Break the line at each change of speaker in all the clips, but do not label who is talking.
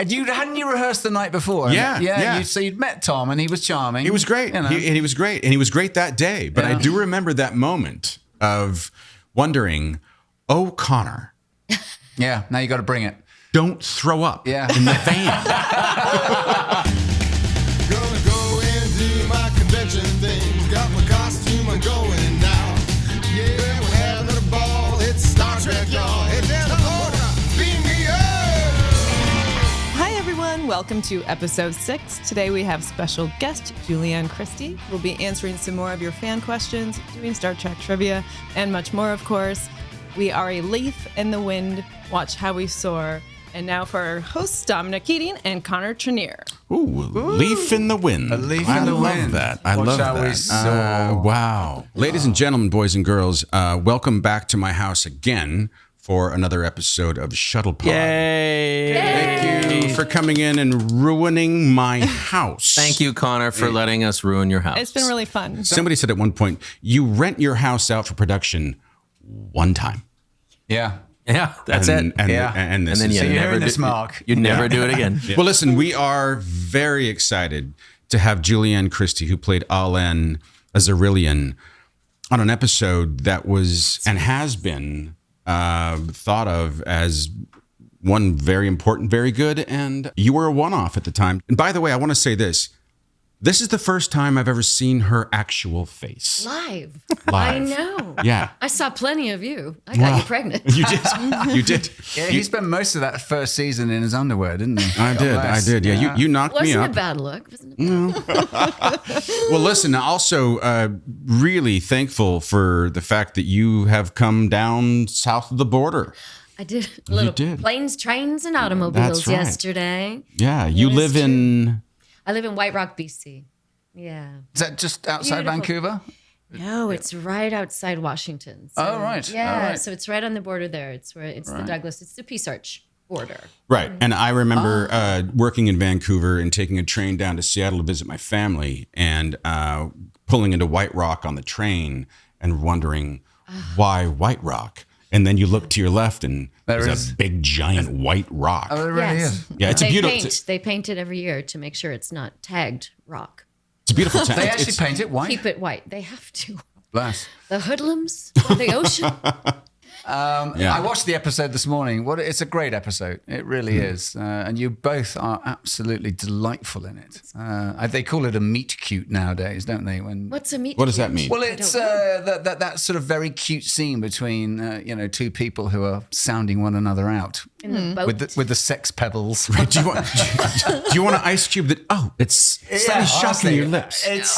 Hadn't you rehearsed the night before?
Yeah.
So you'd met Tom, and he was charming.
He was great.
You know.
He was great. And he was great that day. But I do remember that moment of wondering, oh, Connor.
Yeah, now you got to bring it.
Don't throw up in the van.
Gonna go and do my convention thing. Got my costume, I'm going now. Yeah, we're having a ball. It's Star Trek, y'all. Hey, down the border. Beam me up.
Hi, everyone. Welcome to episode 6. Today we have special guest Julianne Christie. We'll be answering some more of your fan questions, doing Star Trek trivia, and much more, of course. We are a leaf in the wind. Watch how we soar. And now for our hosts, Dominic Keating and Connor Trenier.
Ooh, leaf in the wind.
A leaf in the wind.
I love that. I
Watch
love
how we
that.
soar.
Wow. Ladies and gentlemen, boys and girls, welcome back to my house again for another episode of Shuttlepod.
Yay!
Thank you for coming in and ruining my house.
Thank you, Connor, for letting us ruin your house.
It's been really fun.
Somebody said at one point, you rent your house out for production one time.
Yeah.
Yeah, that's it.
And
So
then
you're
never
hearing
do-
this, Mark.
You'd never do it again.
Well, listen, we are very excited to have Julianne Christie, who played Alen Azarillian, on an episode that was and has been thought of as one very important, very good, and you were a one-off at the time. And by the way, I want to say this. This is the first time I've ever seen her actual face.
Live.
Live.
I know.
Yeah.
I saw plenty of you. I got you pregnant.
You did. You did.
Yeah, he spent most of that first season in his underwear, didn't he?
I did. Yeah, you knocked me
Wasn't
up.
a bad look. Wasn't a bad look.
Well, listen, also really thankful for the fact that you have come down south of the border.
I did a little
did.
planes, trains, and automobiles
That's right.
yesterday.
Yeah, you
That
live
is
in...
I live in White Rock, BC. Yeah.
Is that just outside
Beautiful.
Vancouver?
No, it's right outside Washington. So,
Oh, right.
Yeah,
All right.
so it's right on the border there. It's where it's the Douglas. It's the Peace Arch border.
Right, and I remember working in Vancouver and taking a train down to Seattle to visit my family and pulling into White Rock on the train and wondering, why White Rock? And then you look to your left and
There
there's
is.
a big giant white rock.
Oh, it really
Yes.
is.
Yeah, it's a
They
beautiful...
paint. They paint it every year to make sure it's not tagged rock.
It's a beautiful town.
They
It's-
actually paint it white.
Keep it white. They have to.
Bless.
The hoodlums of the ocean.
Yeah.
I watched the episode this morning. It's a great episode. It really is. And you both are absolutely delightful in it. They call it a meet cute nowadays, don't they?
What's a meet?
What does that
cute?
mean?
Well,
I
it's
don't know.
that sort of very cute scene between two people who are sounding one another out
In the boat.
with the sex pebbles.
do you want an ice cube that... Oh, it's slightly shocking
honestly,
your lips.
It's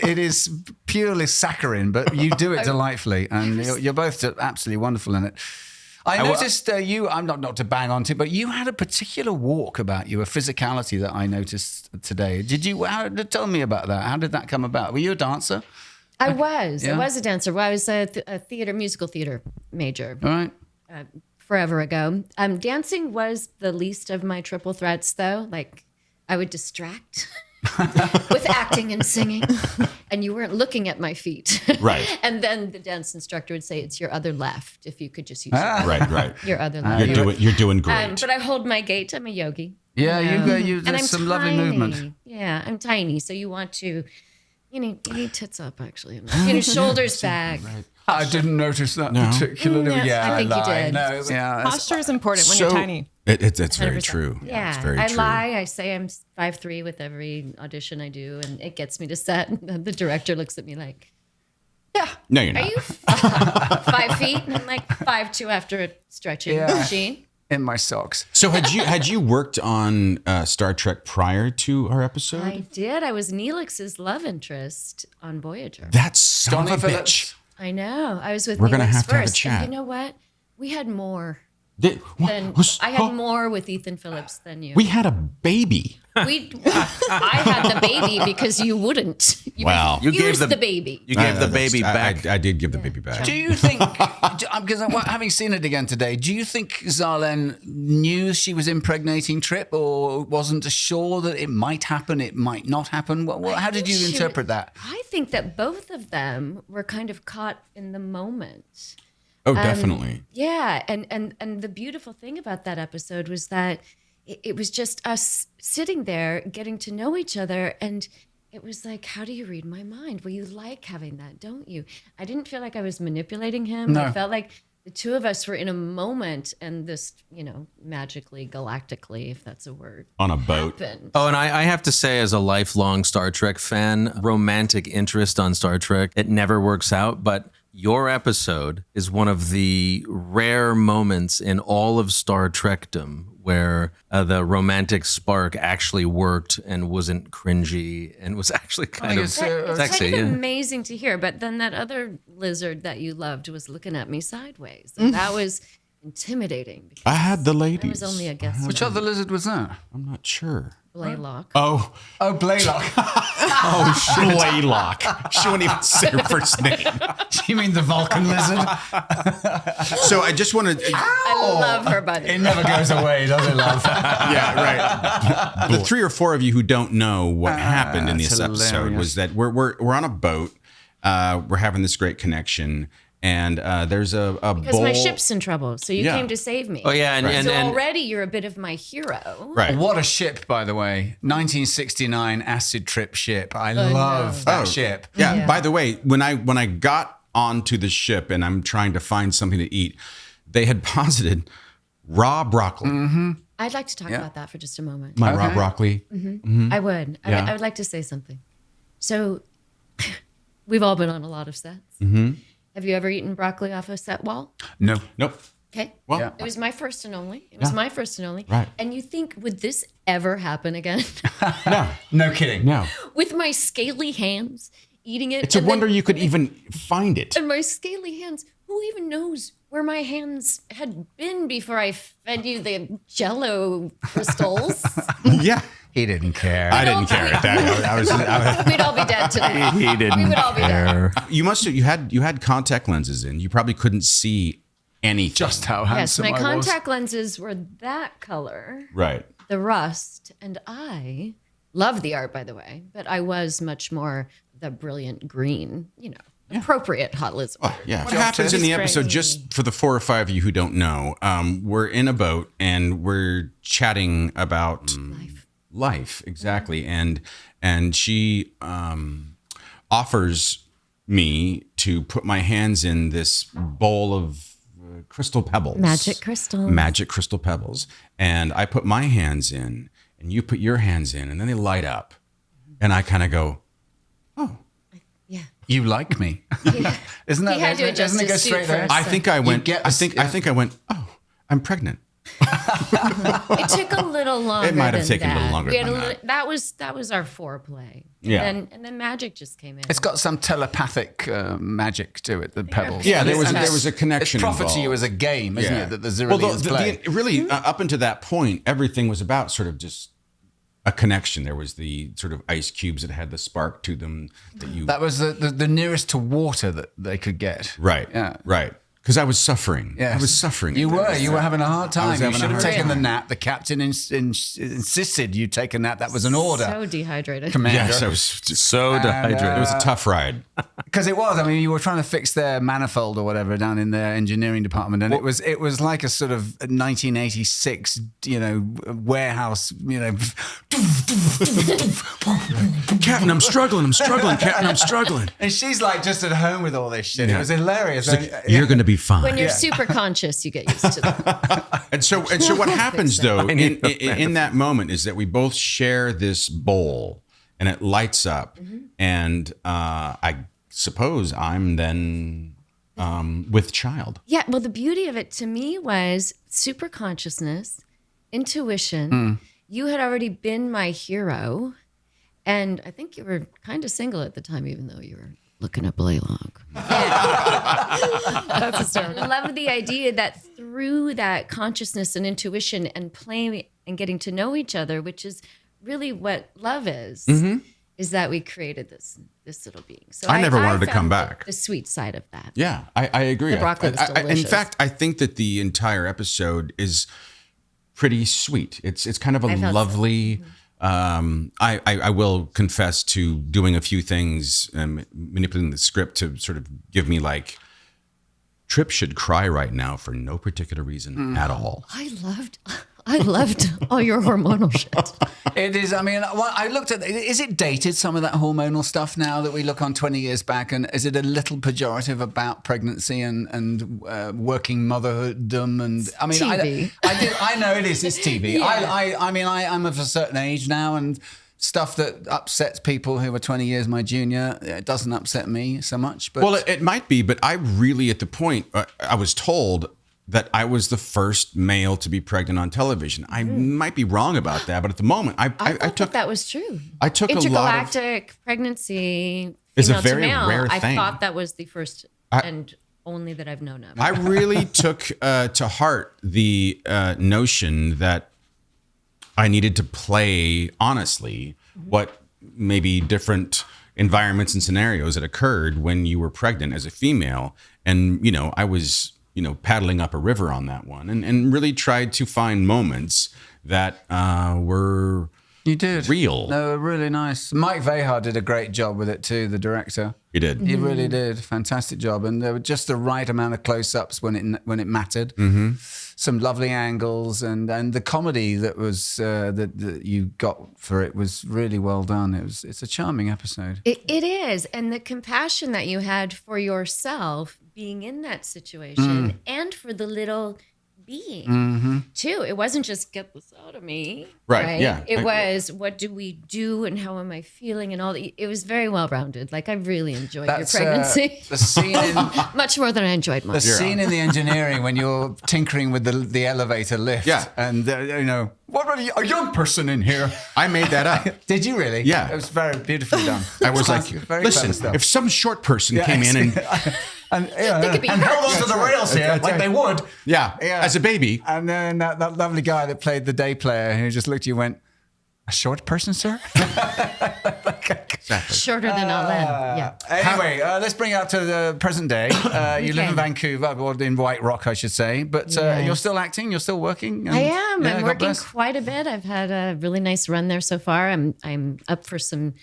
it is purely saccharine, but you do it delightfully, and you're both absolutely wonderful in it. I noticed you. I'm not to bang on to, but you had a particular walk about you, a physicality that I noticed today. Did you? Tell me about that. How did that come about? Were you a dancer?
I was.
Yeah.
I was a dancer. Well, I was a musical theater major
All right.
forever ago. Dancing was the least of my triple threats, though. Like, I would distract with acting and singing, and you weren't looking at my feet.
Right.
And then the dance instructor would say, "It's your other left. If you could just use
Right.
your other left."
You're doing great.
But I hold my gait. I'm a yogi.
Yeah, you
And
there's
I'm
some
tiny.
lovely movement.
Yeah, I'm tiny, so you want to, you need tits up actually. Shoulders back.
I didn't notice that particularly.
No,
Yeah,
I think you
lied.
did.
No, yeah, that's-
Posture is important when you're tiny.
It's very
100%.
true.
Yeah,
It's very
I
true.
lie. I say I'm 5'3" with every audition I do, and it gets me to set. And the director looks at me like,
No, you're
"Are
not.
you 5 feet?" And I'm like 5'2" after a stretching
Yeah.
machine.
in my socks.
So had you worked on Star Trek prior to our episode?
I did. I was Neelix's love interest on Voyager.
That's son
Donny
of a
Phillips.
bitch.
I know. I was with
We're gonna
Neelix
have to have a
first.
chat.
And you know what? We had more.
Did-
Than, I had
oh,
more with Ethan Phillips than you.
We had a baby.
I had the baby because you wouldn't. You
Wow.
You gave
refused
the-
the baby.
You gave the baby back.
I did give the baby back.
Do you think, because having seen it again today, do you think Zalen knew she was impregnating Trip or wasn't sure that it might happen, it might not happen? How did you interpret that?
I think that both of them were kind of caught in the moment.
Oh, definitely.
Yeah, and the beautiful thing about that episode was that it was just us sitting there getting to know each other. And it was like, how do you read my mind? Well, you like having that, don't you? I didn't feel like I was manipulating him.
No.
I felt like the two of us were in a moment, and this, magically, galactically, if that's a word,
On a boat.
happened.
Oh, and I have to say, as a lifelong Star Trek fan, romantic interest on Star Trek, it never works out. But your episode is one of the rare moments in all of Star Trekdom where the romantic spark actually worked and wasn't cringy and was actually kind of
It's
sexy.
kind of
Yeah.
amazing to hear. But then that other lizard that you loved was looking at me sideways. And that was intimidating. Because
I had the
I
ladies.
was only a guest.
Which other lizard was that?
I'm not sure.
Blaylock.
Oh,
Blaylock.
Blaylock. She wouldn't even say her first name.
You mean the Vulcan lizard?
So I just want to.
I love her, by the way.
It never goes away, does it, love?
Yeah, right. The 3 or 4 of you who don't know what happened in
that's
this episode
hilarious.
was that we're on a boat. We're having this great connection, and there's a
Because
bowl.
my ship's in trouble, so you
Yeah.
came to save me.
Oh, yeah. And
So already you're a bit of my hero.
Right.
What a ship, by the way. 1969 acid trip ship. I love that ship.
Yeah.
Yeah.
By the way, when I got onto the ship and I'm trying to find something to eat, they had posited raw broccoli.
I'd like to talk about that for just a moment.
My raw broccoli.
I would.
Yeah.
I would like to say something. So we've all been on a lot of sets. Have you ever eaten broccoli off a set wall?
No.
Nope.
Okay.
Well,
Yeah.
It was my first and only. It was my first and only.
Right.
And you think, would this ever happen again?
No kidding.
no.
With my scaly hands eating it.
It's a
and
wonder
then-
you could even find it.
And my scaly hands, who even knows where my hands had been before I fed you the Jello crystals?
Yeah.
He didn't care.
I didn't care at that. I was
We'd all be dead today.
He didn't
We would all be dead.
care.
you must have, you had contact lenses in. You probably couldn't see anything.
Just how
Yes,
handsome
my
I was.
contact lenses were that color,
Right.
the rust, and I love the art, by the way, but I was much more the brilliant green, appropriate hot lizard.
Yeah. What happens in the episode,
crazy.
just for the 4 or 5 of you who don't know, we're in a boat and we're chatting about life. Exactly. And she offers me to put my hands in this bowl of crystal pebbles.
Magic crystals.
Magic crystal pebbles. And I put my hands in and you put your hands in and then they light up. And I kind of go, oh.
Yeah.
You like me. Isn't that
He had to adjust
doesn't it go
his suit
straight there?
first.
I think I went,
get
I
this-
think I went, oh, I'm pregnant.
It took a little longer.
It might have
than
taken a little
that.
longer
We had
than
a
that.
That was our foreplay.
Yeah.
And then magic just came in.
It's got some telepathic magic to it, the pebbles.
Yeah, there
And
was
it's-
a connection
It's proffered to
involved.
you as a game, isn't
Yeah.
it, that the Zerillians play?
Really, up until that point, everything was about sort of just a connection. There was the sort of ice cubes that had the spark to them that you.
That was the nearest to water that they could get.
Right.
Yeah.
Right. Because I was suffering.
Yes.
I was suffering.
You were having a hard time. You
having a
should have
hard
taken the
time.
nap. The captain insisted you take a nap. That was an order,
so dehydrated.
Commander.
Yes, I was just,
So dehydrated.
it was a tough ride.
Because it was. I mean, you were trying to fix their manifold or whatever down in their engineering department, and it was like a sort of 1986, warehouse,
Captain, I'm struggling. Captain, I'm struggling.
And she's like just at home with all this shit. It was hilarious.
You're going to be fine.
When you're super conscious, you get used to that.
And so what happens though in that moment is that we both share this bowl and it lights up, and I suppose I'm then with child.
Yeah, well, the beauty of it to me was super consciousness, intuition. You had already been my hero, and I think you were kind of single at the time, even though you were looking at Blaylock. That's hysterical. I love the idea that through that consciousness and intuition and playing and getting to know each other, which is really what love is that we created this little being. So
I never wanted to
found
come back.
The sweet side of that.
Yeah, I agree.
The broccoli was
in
delicious.
fact, I think that the entire episode is pretty sweet. It's kind of a
felt so.
lovely. I will confess to doing a few things, manipulating the script to sort of give me like, Trip should cry right now for no particular reason at all.
I I loved all your hormonal shit.
It is. I mean, well, I looked at. Is it dated, some of that hormonal stuff now that we look on 20 years back, and is it a little pejorative about pregnancy and working motherhooddom? And I mean,
TV.
I know it is. It's TV.
Yeah.
I mean, I'm of a certain age now, and stuff that upsets people who are 20 years my junior, it doesn't upset me so much. But
Well, it might be, but I really, at the point, I was told that I was the first male to be pregnant on television. I might be wrong about that, but at the moment, I took
that was true.
I took a lot of.
Intergalactic pregnancy
Is a
female
very
to male.
rare
I
thing.
thought that was the first and only that I've known of.
I really took to heart the notion that I needed to play honestly what maybe different environments and scenarios that occurred when you were pregnant as a female. And, I was, paddling up a river on that one and really tried to find moments that were
you did
real.
No, really nice. Mike Vahar did a great job with it too, the director.
You did.
He really did. Fantastic job. And there were just the right amount of close-ups when it mattered. Some lovely angles and the comedy that was that you got for it was really well done. It's a charming episode.
It is. And the compassion that you had for yourself being in that situation and for the little being too. It wasn't just get this out of me.
Right, yeah.
It was what do we do and how am I feeling and all the, it was very well rounded. Like I really enjoyed your pregnancy.
The scene in
much more than I enjoyed mine.
the scene in the engineering when you're tinkering with the elevator lift.
Yeah.
And what are you, a young person in here?
I made that up.
Did you really?
Yeah.
It was very beautifully done.
I was like,
Very
listen,
clever stuff.
if some short person came in and
could be
and held
hurt.
onto the rails here like they would.
yeah, as a baby,
And then that lovely guy that played the day player who just looked at you and went, a short person, sir?
exactly.
Shorter than Alain. Yeah.
Anyway, let's bring it up to the present day. You live in Vancouver, or in White Rock, I should say. But you're still acting? You're still working? And,
I am.
yeah,
I'm
God
working
bless.
quite a bit. I've had a really nice run there so far. I'm up for some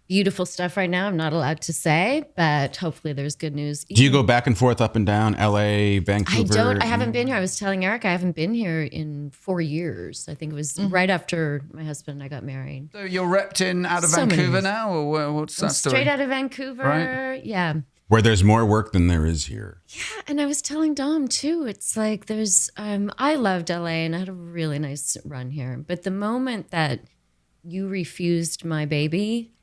beautiful stuff right now. I'm not allowed to say, but hopefully there's good news.
Do you go back and forth, up and down, LA, Vancouver?
I don't. I haven't been here. I was telling Eric I haven't been here in 4 years. I think it was right after my husband and I got married.
So you're repped in out of
So many
Vancouver
years.
now? Or what's that story?
Straight out of Vancouver.
Right.
Yeah.
Where there's more work than there is here.
And I was telling Dom too, it's like there's, I loved LA and I had a really nice run here. But the moment that you refused my baby,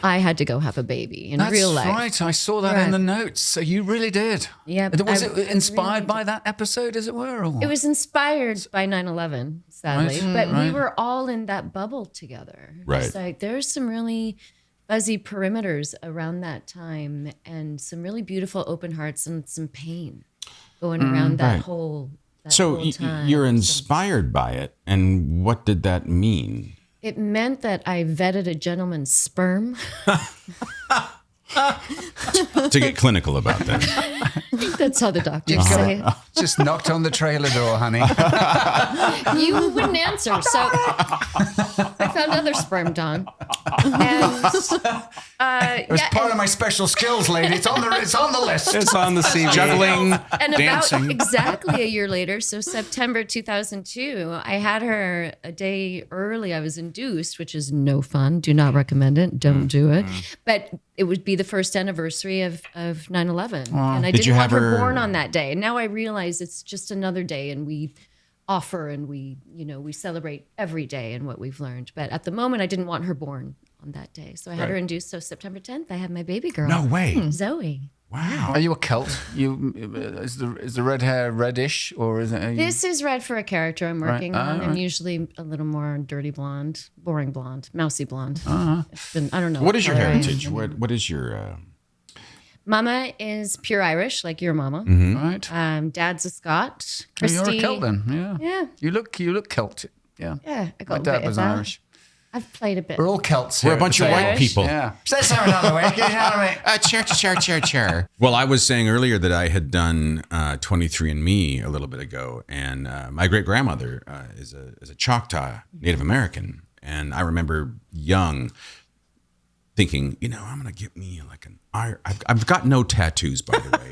I had to go have a baby in real life.
That's right. I saw that in the notes. So you really did.
Yeah.
Was it
I
inspired
really
by that episode, as it were? Or?
It was inspired by 9/11, sadly.
Right.
But we were all in that bubble together.
Right.
It's like there's some really fuzzy perimeters around that time and some really beautiful open hearts and some pain going around that
Right.
whole
So
whole time.
you're inspired by it. And what did that mean?
It meant that I vetted a gentleman's sperm.
To get clinical about that.
I think that's how the doctors say it.
Just knocked on the trailer door, honey.
You wouldn't answer, so I found other sperm, Don. And
It was part of my special skills, lady. It's on the list.
It's on the CV.
Juggling,
and
dancing.
about exactly a year later, so September 2002, I had her a day early. I was induced, which is no fun. Do not recommend it. Don't do it. But it would be the first anniversary of 9/11, and I
Did you
didn't want
have
her
her-
born on that day. And now I realize it's just another day, and we offer and we celebrate every day and what we've learned. But at the moment, I didn't want her born on that day, so I had her induced. So September 10th, I had my baby girl.
No way.
Zoe.
Wow.
Are you a Celt? Is the red hair reddish, or is it?
This is red for a character I'm working on. I'm usually a little more dirty blonde, boring blonde, mousy blonde. It's been, I don't know.
What is your
color I am.
heritage? What is your...
Mama is pure Irish, like your mama.
right?
Dad's a Scot.
Oh,
Christy.
you're a Celt then. Yeah.
Yeah.
You look Celt. Yeah.
Yeah, I got
My
a
dad
bit
was
of that.
Irish.
I've played a bit.
We're all Celts.
We're
here
a bunch
at
of
the
white
table.
people.
Yeah. Say something out of the way. Get it out of me.
Well, I was saying earlier that I had done 23andMe a little bit ago, and my great grandmother is a Choctaw Native American, and I remember young thinking, I'm gonna get me like an I've got no tattoos, by the way,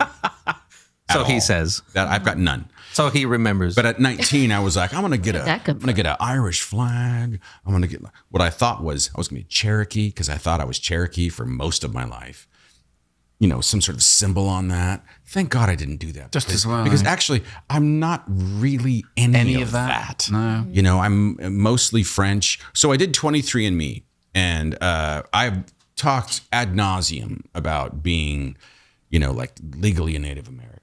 So
at
he
all.
says.
That I've got none.
So he remembers.
But at 19, I was like, I'm gonna get
that come
an Irish flag. I'm gonna get what I thought was I was gonna be Cherokee because I thought I was Cherokee for most of my life. You know, some sort of symbol on that. Thank God I didn't do that.
Just as well,
because
eh?
actually I'm not really any of that.
No.
You know, I'm mostly French. So I did 23andMe, and I've talked ad nauseum about being, you know, like legally a Native American.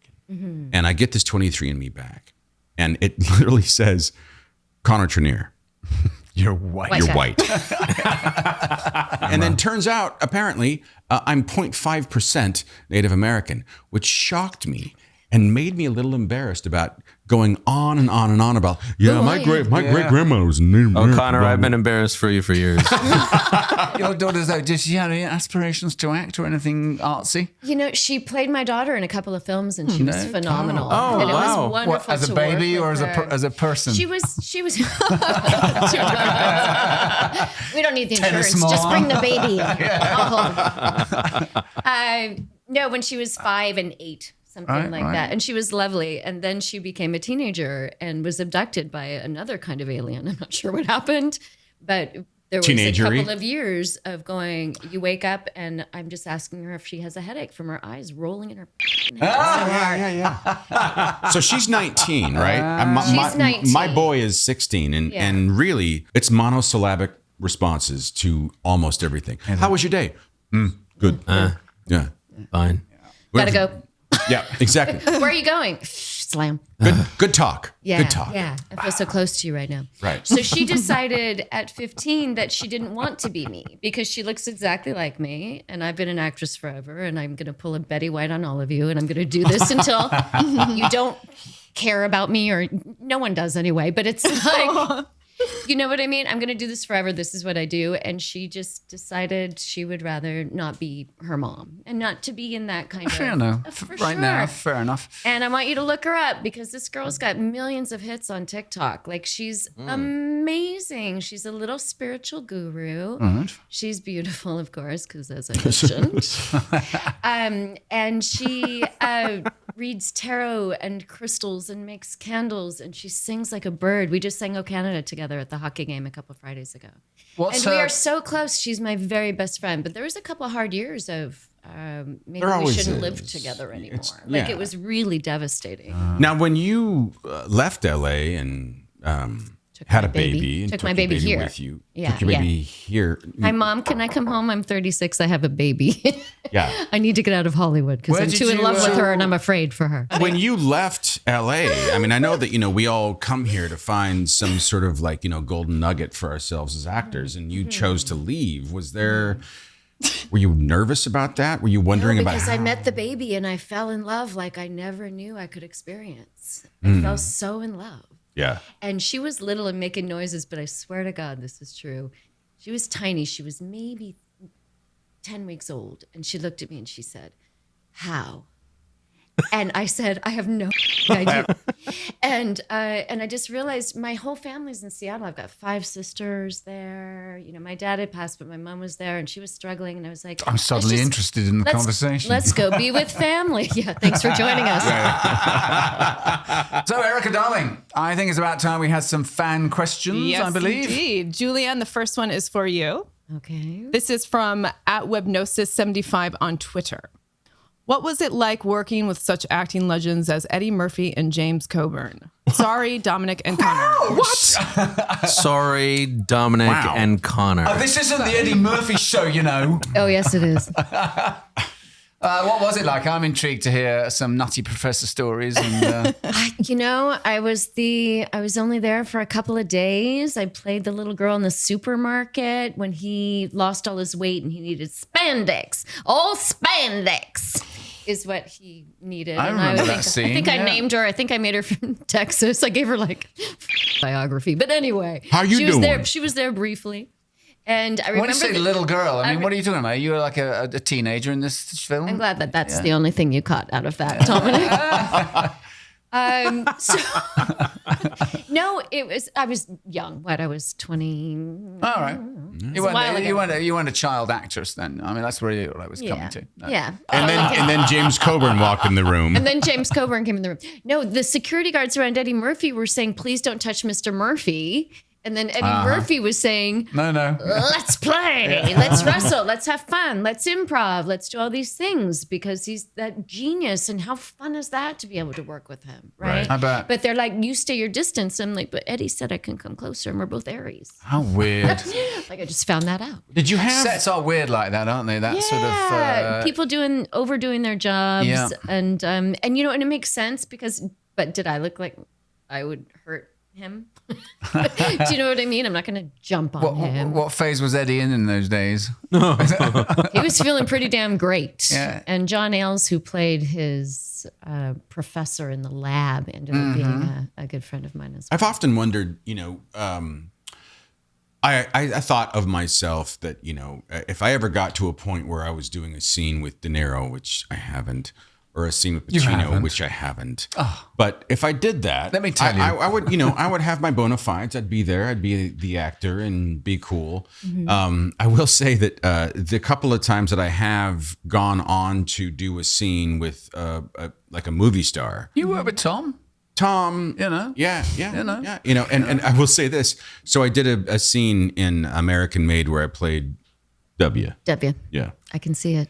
And I get this 23andMe back, and it literally says, Connor Trenier,
You're white.
you're white. And then turns out, apparently, I'm 0.5% Native American, which shocked me and made me a little embarrassed about going on and on and on about, my great grandma was Native American.
Connor, I've been embarrassed for you for years.
Your daughter's out. Does she have any aspirations to act or anything artsy?
You know, she played my daughter in a couple of films, and she was phenomenal.
Oh,
and it
wow.
was wonderful.
As a
to
baby
work
or
with her.
as a person?
She was. We don't need the
Tennis
insurance. Just
mom.
bring the baby. I'll hold it. No, when she was 5 and 8, something like that, and she was lovely. And then she became a teenager and was abducted by another kind of alien. I'm not sure what happened, but there was
Teenagery.
a couple of years of going. You wake up, and I'm just asking her if she has a headache from her eyes rolling in her.
So she's 19, right?
She's 19.
My boy is 16, and really, it's monosyllabic responses to almost everything. How was your day? Good. Yeah.
Fine.
Gotta go.
Yeah, exactly.
Where are you going? Slam.
Good talk.
Yeah,
Good talk.
Yeah, I feel so close to you right now.
Right.
So she decided at 15 that she didn't want to be me because she looks exactly like me, and I've been an actress forever, and I'm going to pull a Betty White on all of you, and I'm going to do this until you don't care about me, or no one does anyway. But it's like, you know what I mean? I'm going to do this forever. This is what I do. And she just decided she would rather not be her mom and not to be in that kind
Fair
of.
enough.
For
Right
sure.
now, fair enough.
And I want you to look her up because this girl's got millions of hits on TikTok. Like, she's amazing. She's a little spiritual guru. She's beautiful, of course, because as I mentioned. And she reads tarot and crystals and makes candles, and she sings like a bird. We just sang "O Canada" together at the hockey game a couple of Fridays ago.
What's
And we
her-
are so close. She's my very best friend. But there was a couple of hard years of maybe
There
we
always
shouldn't
is.
live together anymore.
yeah.
It was really devastating.
Now, when you left LA and had
my
a baby, and
Took
took
my
your
baby here.
with you,
Yeah,
took your baby here.
Hi, Mom. Can I come home? I'm 36. I have a baby.
Yeah.
I need to get out of Hollywood because
Where
I'm
did
too in
you,
love with her and I'm afraid for her.
When you left LA, I mean, I know that, we all come here to find some sort of like, golden nugget for ourselves as actors, and you chose to leave. Were you nervous about that? Were you wondering about
Because
how?
I met the baby and I fell in love like I never knew I could experience. I fell so in love.
Yeah.
And she was little and making noises, but I swear to God, this is true. She was tiny. She was maybe 10 weeks old. And she looked at me and she said, "How?" And I said, "I have no idea." And I just realized my whole family's in Seattle. I've got 5 sisters there. My dad had passed, but my mom was there, and she was struggling. And I was like,
I'm suddenly interested in the conversation.
Let's go be with family. Yeah, thanks for joining us.
So, Erica, darling, I think it's about time we had some fan questions,
Yes,
I believe.
indeed. Julianne, the first one is for you.
Okay.
This is from @webnosis75 on Twitter. What was it like working with such acting legends as Eddie Murphy and James Coburn? Sorry, Dominic and Connor.
Sorry, Dominic
Wow.
and Connor.
This isn't the Eddie Murphy show,
Oh, yes, it is.
What was it like? I'm intrigued to hear some nutty professor stories. And
I was only there for a couple of days. I played the little girl in the supermarket when he lost all his weight and he needed spandex. All spandex is what he needed.
I
And
remember
think,
that scene,
I think I
yeah.
named her. I think I made her from Texas. I gave her like biography. But anyway,
How you
she was
doing?
there. She was there briefly. And I
when
remember
you say
that-
little girl, I mean, what are you talking about? You were like a teenager in this film?
I'm glad that that's the only thing you caught out of that, Dominic. So no, I was young. What, I was 20.
All right. You
while ago.
weren't a child actress then. I mean, that's really what I was coming to. No.
Yeah.
And then James Coburn walked in the room.
And then James Coburn came in the room. No, the security guards around Eddie Murphy were saying, please don't touch Mr. Murphy. And then Eddie Murphy was saying,
No.
let's play, let's wrestle, let's have fun, let's improv, let's do all these things because he's that genius. And how fun is that to be able to work with him, right?
I bet.
But they're like, you stay your distance. I'm like, but Eddie said I can come closer and we're both Aries.
How weird.
Like I just found that out.
Did you have
Sets are weird like that, aren't they? That sort of
people overdoing their jobs.
Yeah.
And and it makes sense but did I look like I would hurt him? Do you know what I mean? I'm not going to jump on him.
What phase was Eddie in those days?
He was feeling pretty damn great.
Yeah.
And John Ailes, who played his professor in the lab, ended up being a good friend of mine as well.
I've often wondered, I thought of myself that, if I ever got to a point where I was doing a scene with De Niro, which I haven't, or a scene with Pacino, which I haven't. Oh. But if I did that,
let me tell you,
I would, I would have my bona fides. I'd be there. I'd be the actor and be cool. Mm-hmm. I will say that the couple of times that I have gone on to do a scene with like a movie star,
you work with Tom.
Yeah. And I will say this. So I did a scene in American Made where I played W. Yeah.
I can see it.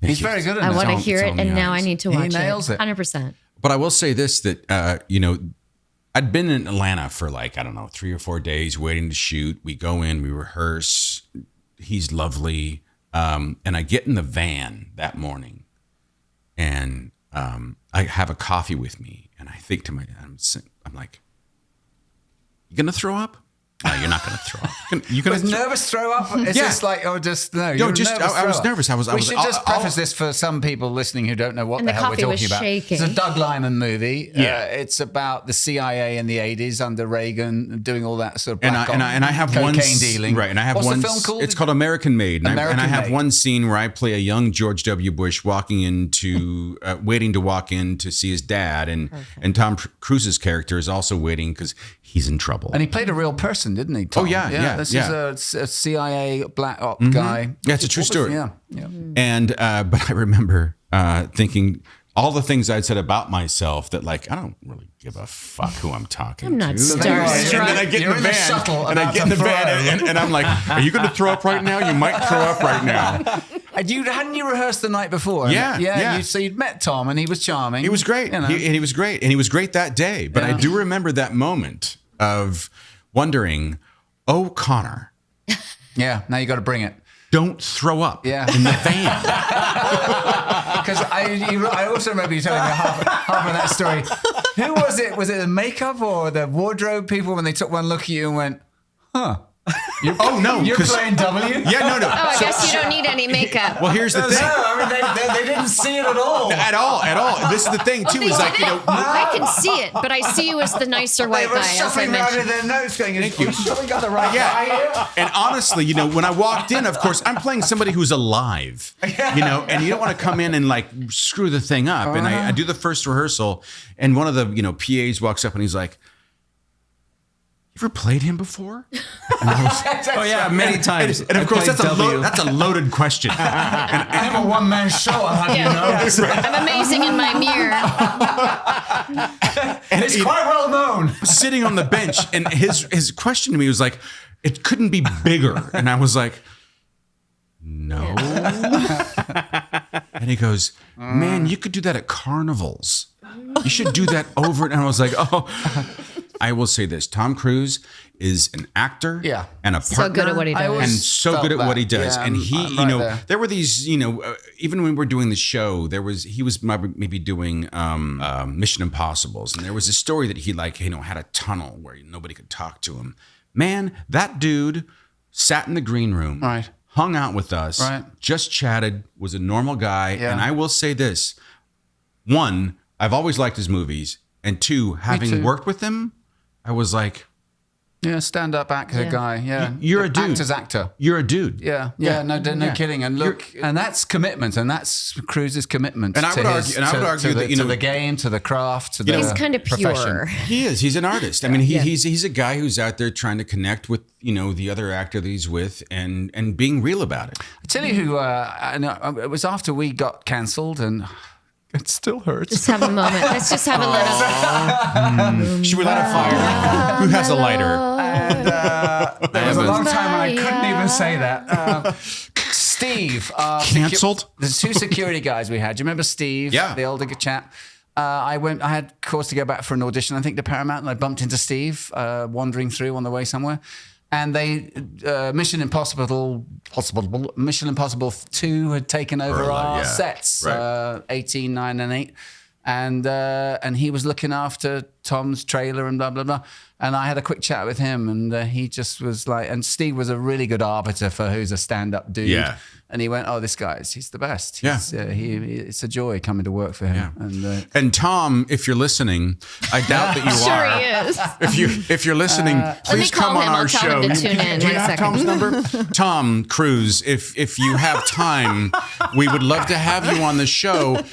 He's very good at it.
I want to hear it, and now I need to watch it.
He nails it.
100%.
But I will say this, that, I'd been in Atlanta for 3 or 4 days waiting to shoot. We go in, we rehearse. He's lovely. And I get in the van that morning, and I have a coffee with me, and I think to myself, I'm like, you going to throw up? No, you're not going to throw up. You
was nervous throw up? It's just like, I was nervous.
We
should just preface this for some people listening who don't know what the hell we're talking about.
Shaking.
It's a Doug Liman movie.
Yeah.
It's about the CIA in the 80s under Reagan doing all that sort of black
and I have
cocaine
one
dealing.
Right, and I have
What's
one.
the film called?
It's called American Made. And I have
Made.
one scene where I play a young George W. Bush walking into, waiting to walk in to see his dad, and Tom Cruise's character is also waiting because he's in trouble.
And he played a real person, didn't he, Tom?
Oh, yeah.
This is a CIA black op guy.
Yeah, it's a true story.
Yeah.
And but I remember thinking all the things I'd said about myself that I don't really give a fuck who I'm talking
I'm not
to.
starstruck.
And then I get in the van, and I'm like, are you going to throw up right now? You might throw up right now.
Hadn't you rehearsed the night before?
Yeah.
So you'd met Tom, and he was charming.
He was great. He was great. And he was great that day. But I do remember that moment of wondering, oh, Connor.
Yeah, now you got to bring it.
Don't throw up in the van.
Because I also remember you telling me half of that story. Who was it? Was it the makeup or the wardrobe people when they took one look at you and went, huh? You're playing W?
Yeah, no.
Oh, I guess you don't need any makeup.
Well, here's the thing.
No, I mean, they didn't see it at all.
At all. This is the thing, too, is
I can see it, but I see you as the nicer white
They were
guy, as I
shuffling around in
mentioned.
their notes going, you sure we got the right guy here?
And honestly, when I walked in, of course, I'm playing somebody who's alive, and you don't want to come in and screw the thing up. And I do the first rehearsal, and one of the, PAs walks up and he's like, you ever played him before? And I was,
many times.
And of course, that's a loaded question.
I have a one-man show, I'll have you know.
I'm amazing in my mirror.
And
it's quite well known.
Sitting on the bench, and his question to me was like, it couldn't be bigger. And I was like, no. And he goes, man, you could do that at carnivals. You should do that over. And I was like, oh. I will say this: Tom Cruise is an actor, and a partner,
so good at what he does,
and so good at what he does. And he, there were these, even when we were doing the show, he was maybe doing Mission Impossibles, and there was a story that he had a tunnel where nobody could talk to him. Man, that dude sat in the green room, hung out with us, just chatted, was a normal guy, and I will say this: one, I've always liked his movies, and two, having worked with him, I was like,
Yeah, stand-up actor guy. Yeah,
You're a dude.
Actor's actor.
You're a dude.
Yeah. No kidding. And look, and that's commitment, and that's Cruise's commitment.
And I would argue that
to the game, to the craft, to the
He's kind of
profession.
pure.
He is. He's an artist. I mean, he's a guy who's out there trying to connect with the other actor that he's with, and being real about it.
I tell you who. I know it was after we got cancelled, and it still hurts.
Just have a moment. Let's just have a little.
Should we light a fire? Who has a lighter?
And there was a long time when I couldn't even say that. Steve.
Cancelled?
The two security guys we had. Do you remember Steve?
Yeah.
The older chap. I had course to go back for an audition, I think, to Paramount, and I bumped into Steve wandering through on the way somewhere. And they, Mission Impossible 2 had taken over our sets,
Right.
18, 9, and 8. And he was looking after Tom's trailer and blah, blah, blah. And I had a quick chat with him, and he just was like, and Steve was a really good arbiter for who's a stand-up dude.
Yeah.
And he went, he's the best.
Yeah.
It's a joy coming to work for him.
Yeah. And Tom, if you're listening, I doubt that you
Sure
are.
he is.
If you're listening, please come on our
I'll
show.
tell him to tune in.
Do you
One
have
second.
Tom's number? Tom Cruise, if you have time, we would love to have you on the show.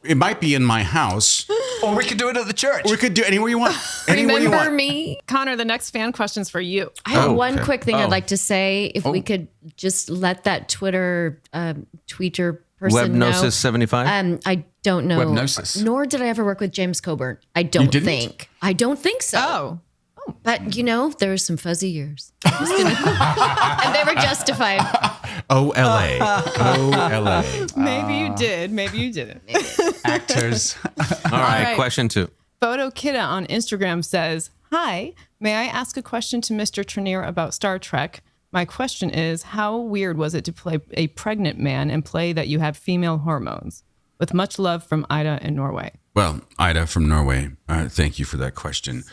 It might be in my house.
Or we could do it at the church.
We could do anywhere you want. Anywhere you
Remember
want.
me?
Connor, the next fan question's for you.
I have
Oh,
one
okay.
quick thing
Oh.
I'd like to say. If we could just let that Twitter tweeter person know.
Webnosis75?
I don't know.
Webnosis.
Nor did I ever work with James Coburn. I don't
didn't?
think. I don't think so.
Oh.
But there were some fuzzy years. And they were justified.
OLA. OLA.
Maybe you did. Maybe you didn't.
Actors.
All right,
right.
question 2.
Photo Kidda on Instagram says, "Hi, may I ask a question to Mr. Trenier about Star Trek? My question is, how weird was it to play a pregnant man and play that you have female hormones? With much love from Ida in Norway."
Well, Ida from Norway, thank you for that question.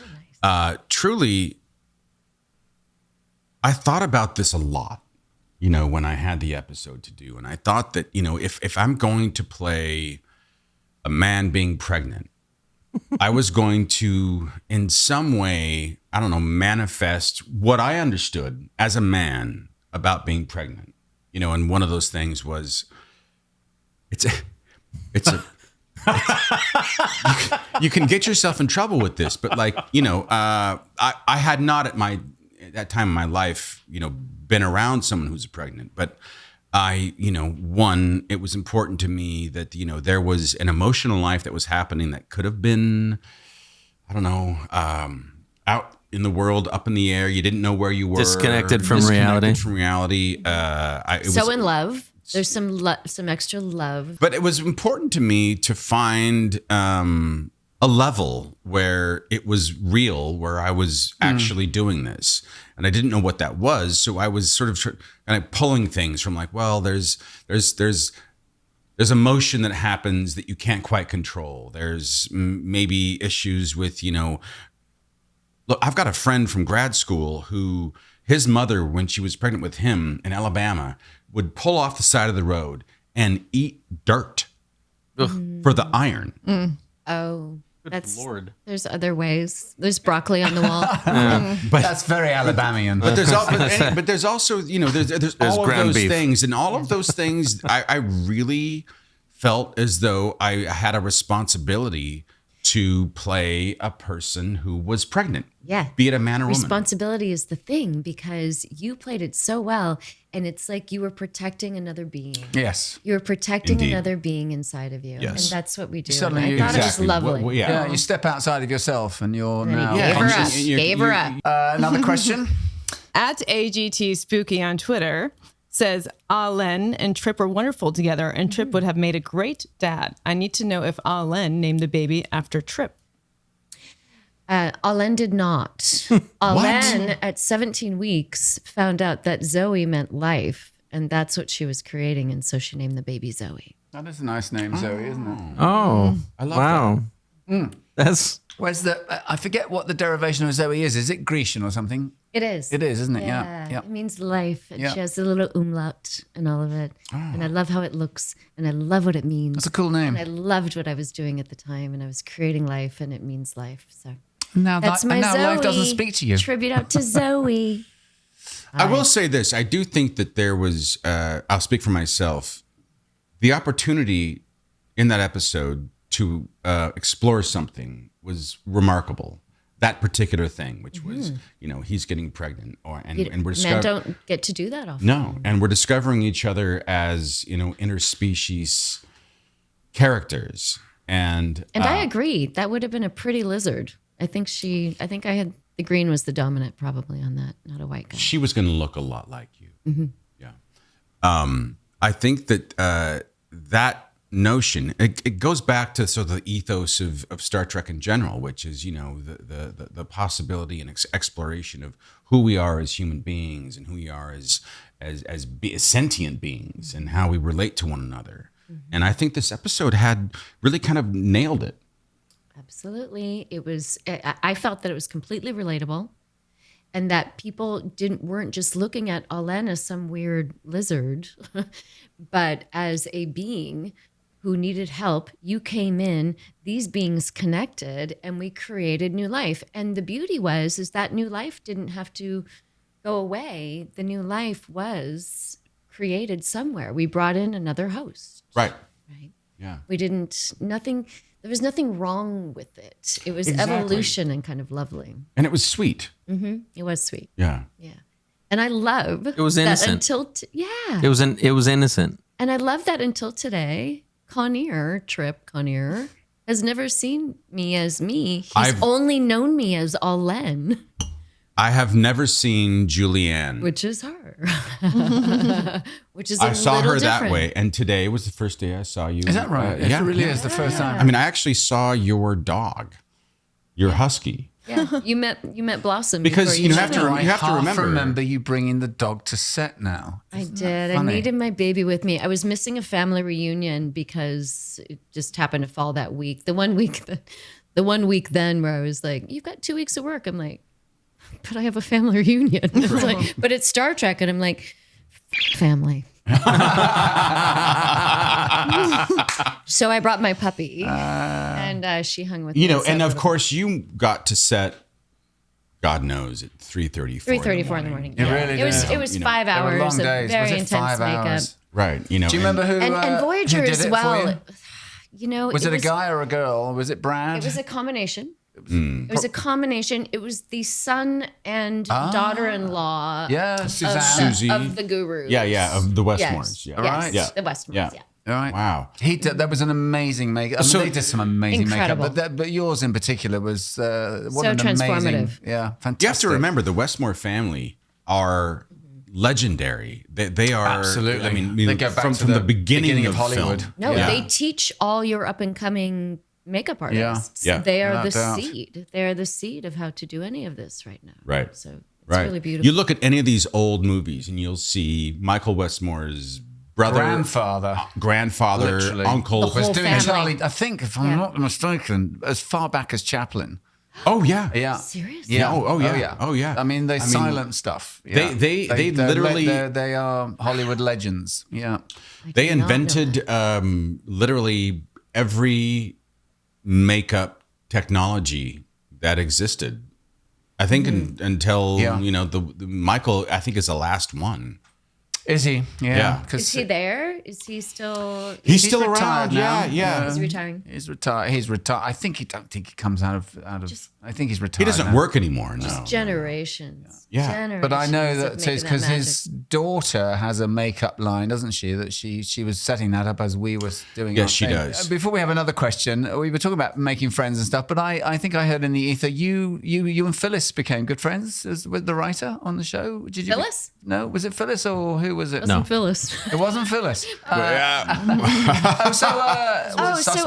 Truly, I thought about this a lot, when I had the episode to do. And I thought that, if I'm going to play a man being pregnant, I was going to, in some way, manifest what I understood as a man about being pregnant. And one of those things was, you can get yourself in trouble with this, but I had not at that time in my life, been around someone who's pregnant, but it was important to me that, there was an emotional life that was happening that could have been, out in the world, up in the air. You didn't know where you were.
Disconnected from reality.
In love. There's some extra love.
But it was important to me to find a level where it was real, where I was actually doing this. And I didn't know what that was. So I was sort of kind of pulling things from there's emotion that happens that you can't quite control. There's maybe issues with, look, I've got a friend from grad school who his mother, when she was pregnant with him in Alabama, would pull off the side of the road and eat dirt for the iron.
Oh, that's
Lord.
There's other ways. There's broccoli on the wall.
But
That's very Alabamian.
But there's also, there's all of
ground
those
beef.
things, and all of those things, I really felt as though I had a responsibility to play a person who was pregnant.
Yeah.
Be it a man or woman.
Responsibility is the thing, because you played it so well, and it's like you were protecting another being.
Yes.
You were protecting
Indeed.
another being inside of you.
Yes.
And that's what we do.
Suddenly
And
you-
I thought
Exactly.
it was lovely.
Yeah, you step outside of yourself and you're
And then
now.
he gave her up.
conscious.
Gave her up.
Another question?
At AGT Spooky on Twitter says, Len and Trip are wonderful together, and Trip would have made a great dad. I need to know if Len named the baby after Trip.
Alen did not. Alen, at 17 weeks, found out that Zoe meant life, and that's what she was creating, and so she named the baby Zoe.
That is a nice name, Zoe, isn't it?
Oh,
I love
wow. That's
Where's the? I forget what the derivation of Zoe is. Is it Grecian or something?
It is.
It is, isn't it? Yeah.
It means life. And
Yeah.
she has a little umlaut and all of it. And I love how it looks, and I love what it means.
That's a cool name.
And I loved what I was doing at the time, and I was creating life, and it means life. So
Now,
That's my
now
Zoe.
life doesn't speak to you.
Tribute out to Zoe.
I will say this. I do think that there was, I'll speak for myself, the opportunity in that episode to explore something was remarkable. That particular thing, which was, he's getting pregnant, and we're
Men
discovering.
don't get to do that often.
No, and we're discovering each other as interspecies characters, and
I agree. That would have been a pretty lizard. I think the green was the dominant probably on that, not a white guy.
she was going to look a lot like you. Yeah, I think that that notion it goes back to sort of the ethos of Star Trek in general, which is the possibility and exploration of who we are as human beings and who we are as sentient beings and how we relate to one another. And I think this episode had really kind of nailed it.
Absolutely. It was, I felt that it was completely relatable and that people weren't just looking at Olen as some weird lizard, but as a being who needed help. You came in, these beings connected, and we created new life. And the beauty is that new life didn't have to go away. The new life was created somewhere. We brought in another host.
Right.
Right.
Yeah.
There was nothing wrong with it. It was
Exactly.
evolution and kind of lovely.
And it was sweet.
It was sweet.
Yeah.
Yeah. And I love
It was
that
innocent.
until
It was innocent.
And I love that until today, Connor has never seen me as me. He's only known me as Olen,
I have never seen Julianne.
which is her. Which is
I saw her that
different.
way, and today was the first day I saw you.
Is that right? It really is the first time.
I mean, I actually saw your dog, your husky.
Yeah, you met Blossom
Because
before
you
showed
have to
up.
rem- you have to
half
remember.
you bringing the dog to set now.
I
Isn't that
did. I
funny?
needed my baby with me. I was missing a family reunion because it just happened to fall that week. The one week then where I was like, "You've got 2 weeks of work." I'm like, "But I have a family reunion." It's like, but it's Star Trek, and I'm like, "Family." So I brought my puppy, and she hung with me.
And of course you got to set. God knows at 3:34
in the morning.
It really
It was
did.
5
They were
hours
long
of
days.
very
Was it
intense
5
makeup.
hours?
Right.
Do you remember who?
And Voyager
who did
as
it
well.
For you? Was it a guy or a girl? Was it Brad?
It was a combination. It was a combination. It was the son and daughter-in-law
Yeah, Suzanne.
Susie.
of the gurus.
Yeah, of the Westmores.
Yes.
Yeah.
Yes,
Right.
Yeah.
the Westmores.
Yeah.
Yeah.
All right.
Wow.
That was an amazing makeup. I mean,
So-
they did some amazing
Incredible.
makeup, but yours in particular was what
So
an amazing,
transformative.
yeah, fantastic.
You have to remember the Westmore family are legendary. They are
Absolutely.
I mean,
They go back
from
to
the beginning of
Hollywood.
film.
No,
Yeah.
they teach all your up-and-coming makeup artists.
Yeah.
They are
Without
the
doubt.
seed. They are the seed of how to do any of this right now.
Right.
So it's
Right.
really beautiful.
You look at any of these old movies and you'll see Michael Westmore's brother, grandfather,
Literally.
uncle.
The whole
was doing
family.
Charlie. I think, if I'm
Yeah.
not mistaken, as far back as Chaplin.
Oh yeah.
Yeah.
Seriously?
Yeah. Oh, yeah. Oh, yeah.
I mean, they
I mean,
silent stuff. Yeah.
they
they're
literally-
they are Hollywood legends. Yeah.
They
did not know
invented literally every makeup technology that existed. I think until
Yeah.
the Michael, I think is the last one.
Is he?
Yeah.
Yeah.
Is he there? Is he still?
He's still
retired
around.
now.
Yeah.
He's retiring.
He's retired. He's retired. I don't think he comes out of. I think he's
He
retired.
doesn't
now.
work anymore. No.
Generations.
Yeah.
Generations
But I know
of
that
making
because
magic.
his daughter has a makeup line, doesn't she? That she was setting that up as we were doing.
Yes,
our
she
thing.
does.
Before we have another question, we were talking about making friends and stuff. But I think I heard in the ether you and Phyllis became good friends with the writer on the show. Did you?
Phyllis?
No, was it Phyllis or who was it?
Wasn't Phyllis.
It wasn't Phyllis.
Yeah.
So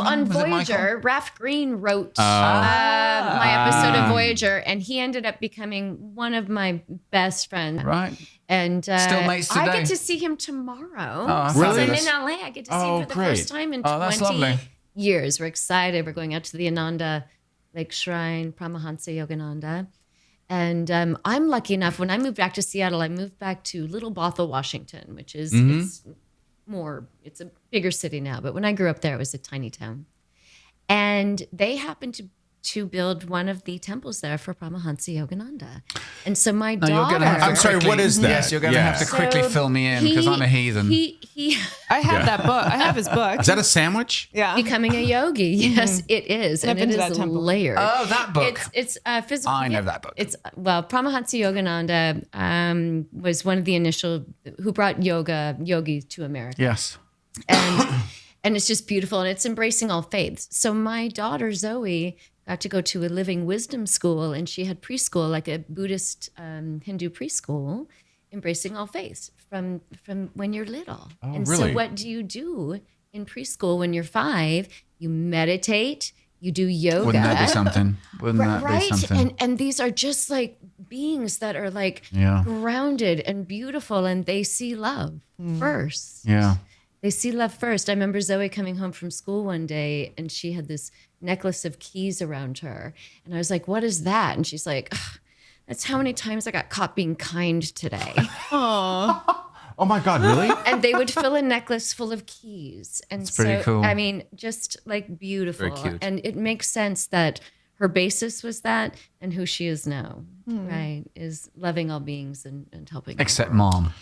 On Voyager, Raph Green wrote my episode of Voyager, and he ended up becoming one of my best friends.
Right.
And
Still mates
I
today.
get to see him tomorrow.
Oh,
Since I'm
fabulous.
in LA, I get to see
Oh,
him for the
great.
first time in
Oh, that's
20
lovely.
years. We're excited. We're going out to the Ananda Lake Shrine, Paramahansa Yogananda. And I'm lucky enough, when I moved back to Seattle, I moved back to Little Bothell, Washington, which is it's a bigger city now. But when I grew up there, it was a tiny town. And they happened to to build one of the temples there for Paramahansa Yogananda. And so my
Now,
daughter...
you're gonna have to
I'm sorry,
quickly-
what is that?
Yes, you're going to
Yeah.
have to quickly
So
fill me in because I'm a heathen.
He
I have that book. I have his book.
Is that a sandwich?
Yeah.
becoming a yogi. Yes, it is.
I've
And
been
it
to that
is
temple.
layered.
Oh, that book.
It's physical.
I know that book.
It's Paramahansa Yogananda was one of the initial who brought yogis to America.
Yes.
And it's just beautiful, and it's embracing all faiths. So my daughter Zoe got to go to a living wisdom school, and she had preschool, like a Buddhist Hindu preschool, embracing all faiths from when you're little. And
really?
so what do you do in preschool when you're 5? You meditate, you do yoga.
Wouldn't that be something? Wouldn't that
Right,
be something?
and these are just like beings that are like
Yeah.
grounded and beautiful, and they see love first.
Yeah.
They see love first. I remember Zoe coming home from school one day, and she had this necklace of keys around her, and I was like, "What is that?" And she's like, "Ugh, "That's how many times I got caught being kind today."
Oh my God, really?
And they would fill a necklace full of keys, and
That's pretty cool.
I mean, just like beautiful.
Very cute.
And it makes sense that her basis was that, and who she is now, right, is loving all beings and helping. all.
Except mom.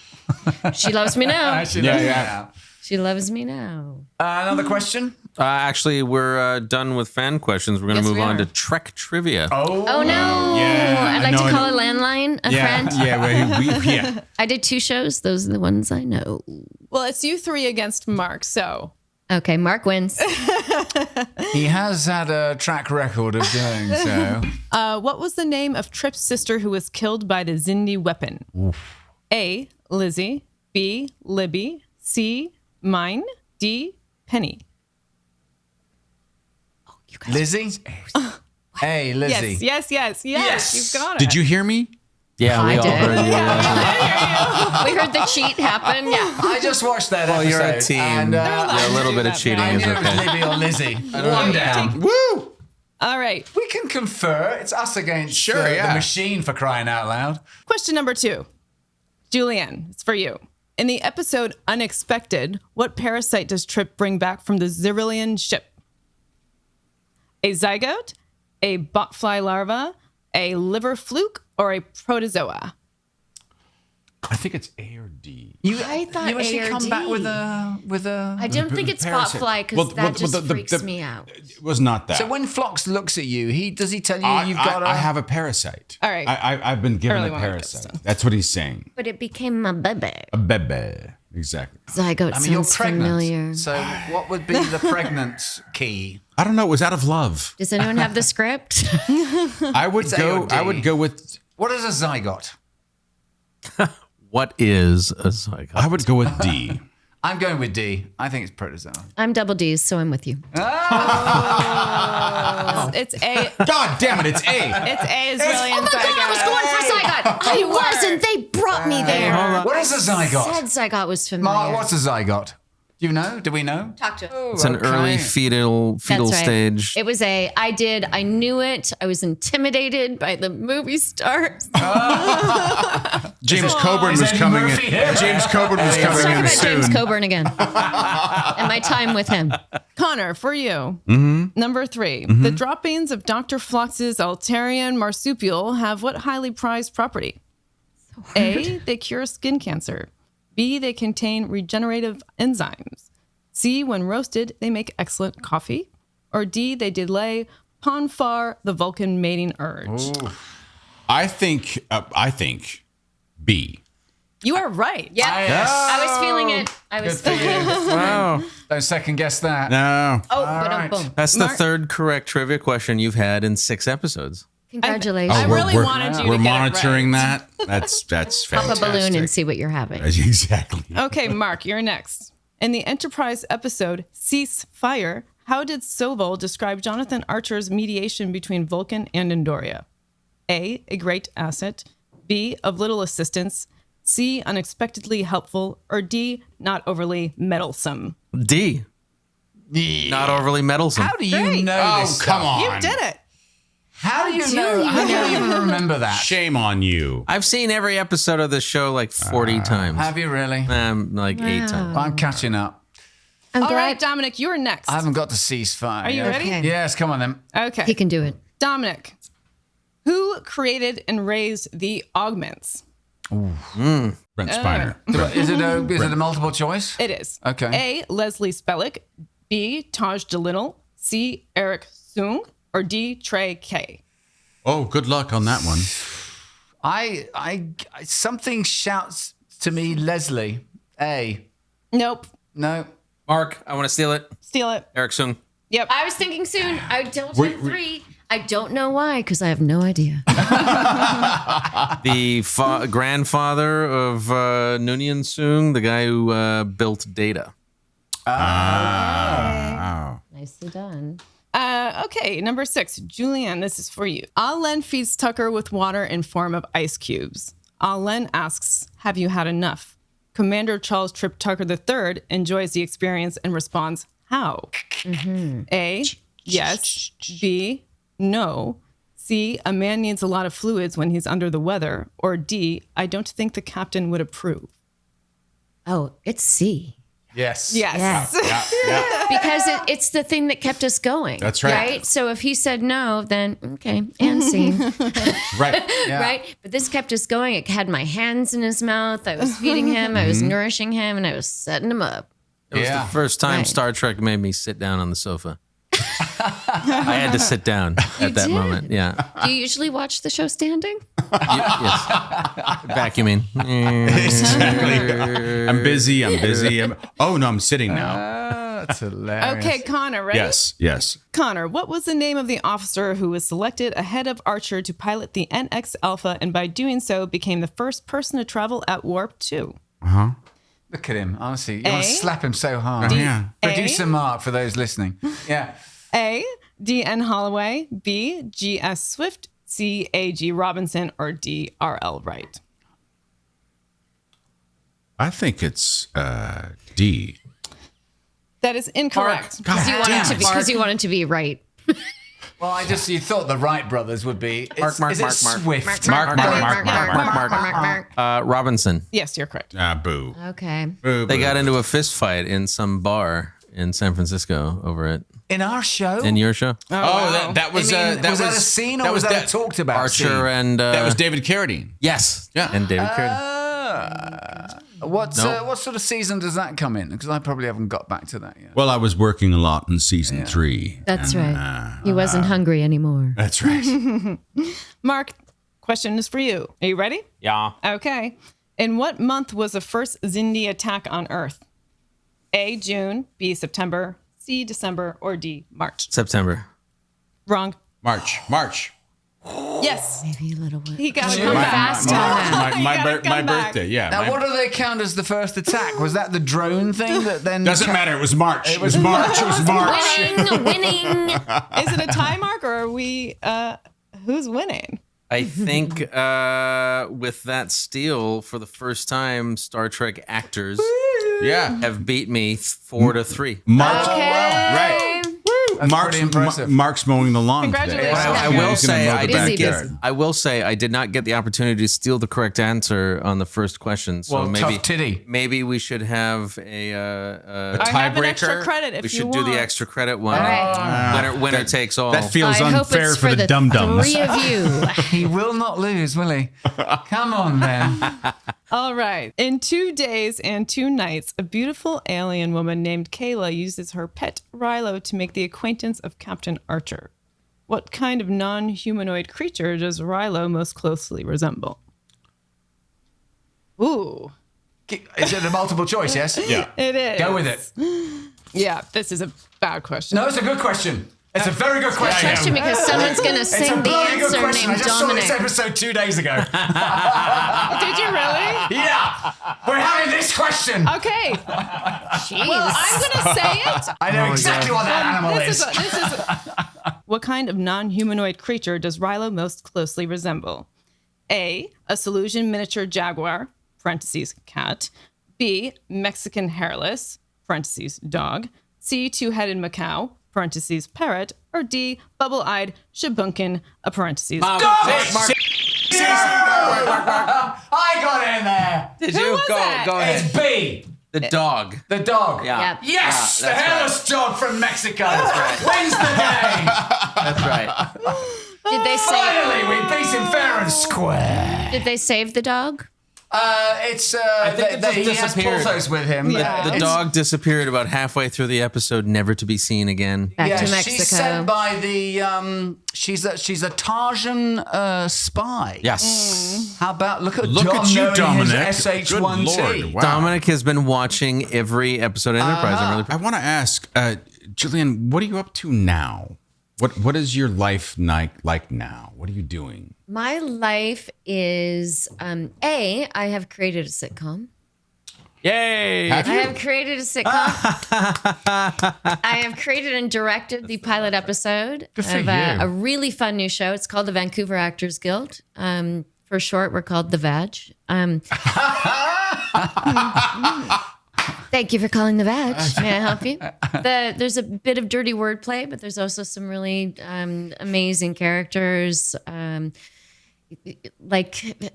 She loves me now.
Yeah.
She loves me now.
Another question?
Actually, we're done with fan questions. We're going to
Yes,
move
we
on
are.
to Trek trivia.
Oh no!
Yeah,
I'd like
I
to
know.
call a landline a friend.
Yeah.
I did 2 shows. Those are the ones I know.
Well, it's you 3 against Mark. So
Okay, Mark wins.
He has had a track record of doing so.
what was the name of Trip's sister who was killed by the Zindi weapon? A. Lizzie. B. Libby. C. Mine. D. Penny.
Lizzie? Hey, Lizzie.
Yes. You've got it.
Did you hear me?
Yeah, we
I
all
did.
heard you.
We heard the cheat happen. Yeah.
I just watched that
Well,
episode.
you're a team.
And,
Yeah, a little bit of
that,
cheating
I
is
knew it was
okay.
Libby or Lizzie. One down.
Woo!
All right.
We can confer. It's us against
Sure,
the
yeah.
machine, for crying out loud.
Question number 2. Julianne, it's for you. In the episode Unexpected, what parasite does Trip bring back from the Xyrillian ship? A zygote, a botfly larva, a liver fluke, or a protozoa?
I think it's A or D.
I thought
you actually
A or
come back
D.
with a.
I don't think it's
Parasite.
botfly because
Well,
that just
the-
freaks me out.
It was not that.
So when Phlox looks at you, does he tell you you've got
I have a parasite.
All right.
I've been given
really
a
wanna get
parasite.
this
That's what he's saying.
But it became my baby.
A bebe. Exactly.
Zygote
I mean, you're
sounds
pregnant.
familiar.
So what would be the pregnant key?
I don't know. It was out of love.
Does anyone have the script?
I would
It's A
go.
or D.
I would go with.
What is a zygote?
What is a zygote?
I would go with D.
I'm going with D. I think it's protozoa.
I'm double D's, so I'm with you.
It's A.
God damn it! It's A.
It's A is really
Oh my God, I was going for zygote. I wasn't. They brought me there.
What is a zygote?
Said zygote was familiar.
Mark, what's a zygote? Do you know? Do we know?
Talk to
It's an early fetal
That's right.
stage.
It was I knew it. I was intimidated by the movie stars.
James Coburn was
Eddie
coming
Murphy
in.
here?
James Coburn was
Let's
coming
talk
in
about
soon.
James Coburn again. And my time with him.
Connor, for you. Number 3. The droppings of Dr. Flox's Altarian marsupial have what highly prized property? A. They cure skin cancer. B. They contain regenerative enzymes. C. When roasted, they make excellent coffee. Or D. They delay Ponfar, the Vulcan mating urge.
I think B.
You are right.
Yeah.
Yes.
I was feeling it. I was feeling it.
Wow.
Don't second guess that.
No.
Oh,
right.
boom.
That's the third correct trivia question you've had in 6 episodes.
Congratulations.
I really wanted you to
We're
get it
monitoring
right.
that. That's
Pop
fantastic.
a balloon and see what you're having.
Exactly.
Okay, Mark, you're next. In the Enterprise episode Cease Fire, how did Sobel describe Jonathan Archer's mediation between Vulcan and Andoria? A. A great asset. B. Of little assistance. C. Unexpectedly helpful. Or D. Not overly meddlesome.
D. Not overly meddlesome.
How do you know
Oh,
this
come
stuff?
on.
You did it.
How do you know? How do you even remember that?
Shame on you.
I've seen every episode of the show like 40 times.
Have you really?
Like 8 times.
I'm catching up.
I'm
All
glad
right, Dominic, you're next.
I haven't got to ceasefire.
Are you ready?
Okay.
Yes, come on then.
Okay.
he can do it.
Dominic, who created and raised the Augments?
Brent Spiner.
Is it a multiple choice?
It is.
Okay.
A. Leslie Spellick. B. Taj DeLinnell. C. Eric Sung. Or D. Trey K.
Oh, good luck on that one.
I something shouts to me, Leslie. A.
Nope.
No.
Mark, I want to steal it.
Steal it.
Eric Sung.
Yep.
I was thinking soon. I don't have 3. I don't know why, because I have no idea.
The grandfather of Nguyen Sung, the guy who built Data.
Nicely done.
Okay, number 6. Julianne, this is for you. Len feeds Tucker with water in form of ice cubes. Len asks, have you had enough? Commander Charles Tripp Tucker III enjoys the experience and responds, how? A, yes. B, no. C, a man needs a lot of fluids when he's under the weather. Or D, I don't think the captain would approve.
Oh, it's C.
Yes.
Yes.
Because it's the thing that kept us going.
That's right.
So if he said no, then okay, and C.
Right.
Yeah.
Right? But this kept us going. It had my hands in his mouth. I was feeding him. I was nourishing him, and I was setting him up.
It was the first time Star Trek made me sit down on the sofa. I had to sit down at that
did?
moment. Yeah.
Do you usually watch the show standing?
Yes. Vacuuming.
I'm busy. I'm sitting now.
That's hilarious.
Okay, Connor, ready?
Yes.
Connor, what was the name of the officer who was selected ahead of Archer to pilot the NX Alpha and by doing so became the first person to travel at Warp 2?
Look at him. Honestly, you want to
A?
slap him so hard.
Yeah.
Producer Mark for those listening. Yeah.
A. D.N. Holloway. B. G.S. Swift. C. A.G. Robinson. Or D. R.L. Wright.
I think it's D.
That is incorrect.
Because you wanted to be right.
Well, you thought the Wright brothers would be. Is it Swift?
Mark.
Robinson.
Yes, you're correct.
Boo.
Okay.
Boo.
They got into a fist fight in some bar in San Francisco over it.
In our show?
In your show?
wow.
that was
was that a scene or was that a talked about
Archer
scene?
and...
that was David Carradine.
Yes.
Yeah.
And David Carradine.
What
Nope.
what sort of season does that come in? Because I probably haven't got back to that yet.
Well, I was working a lot in season 3.
That's right. He wasn't hungry anymore.
That's right.
Mark, question is for you. Are you ready?
Yeah.
Okay. In what month was the first Xindi attack on Earth? A. June. B. September. C. December. Or D. March.
September.
Wrong.
March.
Yes.
Maybe a little bit.
He got to
Come
come back.
fast on that.
My birthday. Yeah.
Now, what do they count as the first attack? Was that the drone thing that then...
Doesn't matter. It was March. It was March.
Winning.
Is it a tie mark or are we... who's winning?
I think with that steal, for the first time, Star Trek actors
Yeah.
have beat me 4-3.
March.
Okay.
Right.
That's pretty impressive.
Mark's mowing the lawn today.
Congratulations.
I
Yeah,
will say I
Busy,
did get.
busy.
I will say I did not get the opportunity to steal the correct answer on the first question. So
Well,
maybe
tough titty.
maybe we should have a
I have an extra
tiebreaker.
credit if
We
you
should
want.
do the extra credit one.
All right.
Winner takes all.
That feels
I hope
unfair
it's
for the
the
dum-dums.
3 of you.
He will not lose, will he? Come on, then.
All right. In 2 days and 2 nights, a beautiful alien woman named Kayla uses her pet Rilo to make the acquaintance of Captain Archer. What kind of non-humanoid creature does Rilo most closely resemble? Ooh,
Is it a multiple choice, yes?
Yeah.
it is.
Go with it.
Yeah, this is a bad question.
No, it's a good question. It's a very good question.
Question because someone's going to
It's a
sing the
bloody good
answer
question. I
named
just saw this
Dominic.
episode 2 days ago.
Did you really?
Yeah. We're having this question.
Okay.
Jeez.
Well, I'm going to say it.
I know exactly what that animal is.
What kind of non-humanoid creature does Rilo most closely resemble? A Salusian miniature jaguar, parentheses, cat. B, Mexican hairless, parentheses, dog. C, two-headed macaw, parentheses, parrot. Or D, bubble-eyed shabunkin, a parentheses.
I got it in there.
Did
Who
you
was that?
go ahead?
It's B.
The dog.
The dog.
Yeah.
Yep.
Yes,
Yeah,
the
that's
hairless dog from Mexico.
right.
Wins the day.
That's right.
Did they save?
Finally, we beat him fair and square.
Did they save the dog?
It's
I think it just
he has
disappeared.
Porthos with him.
The dog disappeared about halfway through the episode, never to be seen again.
Back to Mexico.
She's sent by the she's a Tarjan spy.
Yes.
How about look at
Look
Dom
at you,
knowing
Dominic.
his
Good
SH1T.
Lord. Wow.
Dominic has been watching every episode of Enterprise. I'm really
I want to ask, Julianne, what are you up to now? What is your life like now? What are you doing?
My life is I have created a sitcom.
Yay!
I have created a sitcom. I have created and directed the pilot episode
Good for
of
you.
a really fun new show. It's called the Vancouver Actors Guild. For short, we're called The Vag. Thank you for calling The Vag. May I help you? There's a bit of dirty wordplay, but there's also some really amazing characters.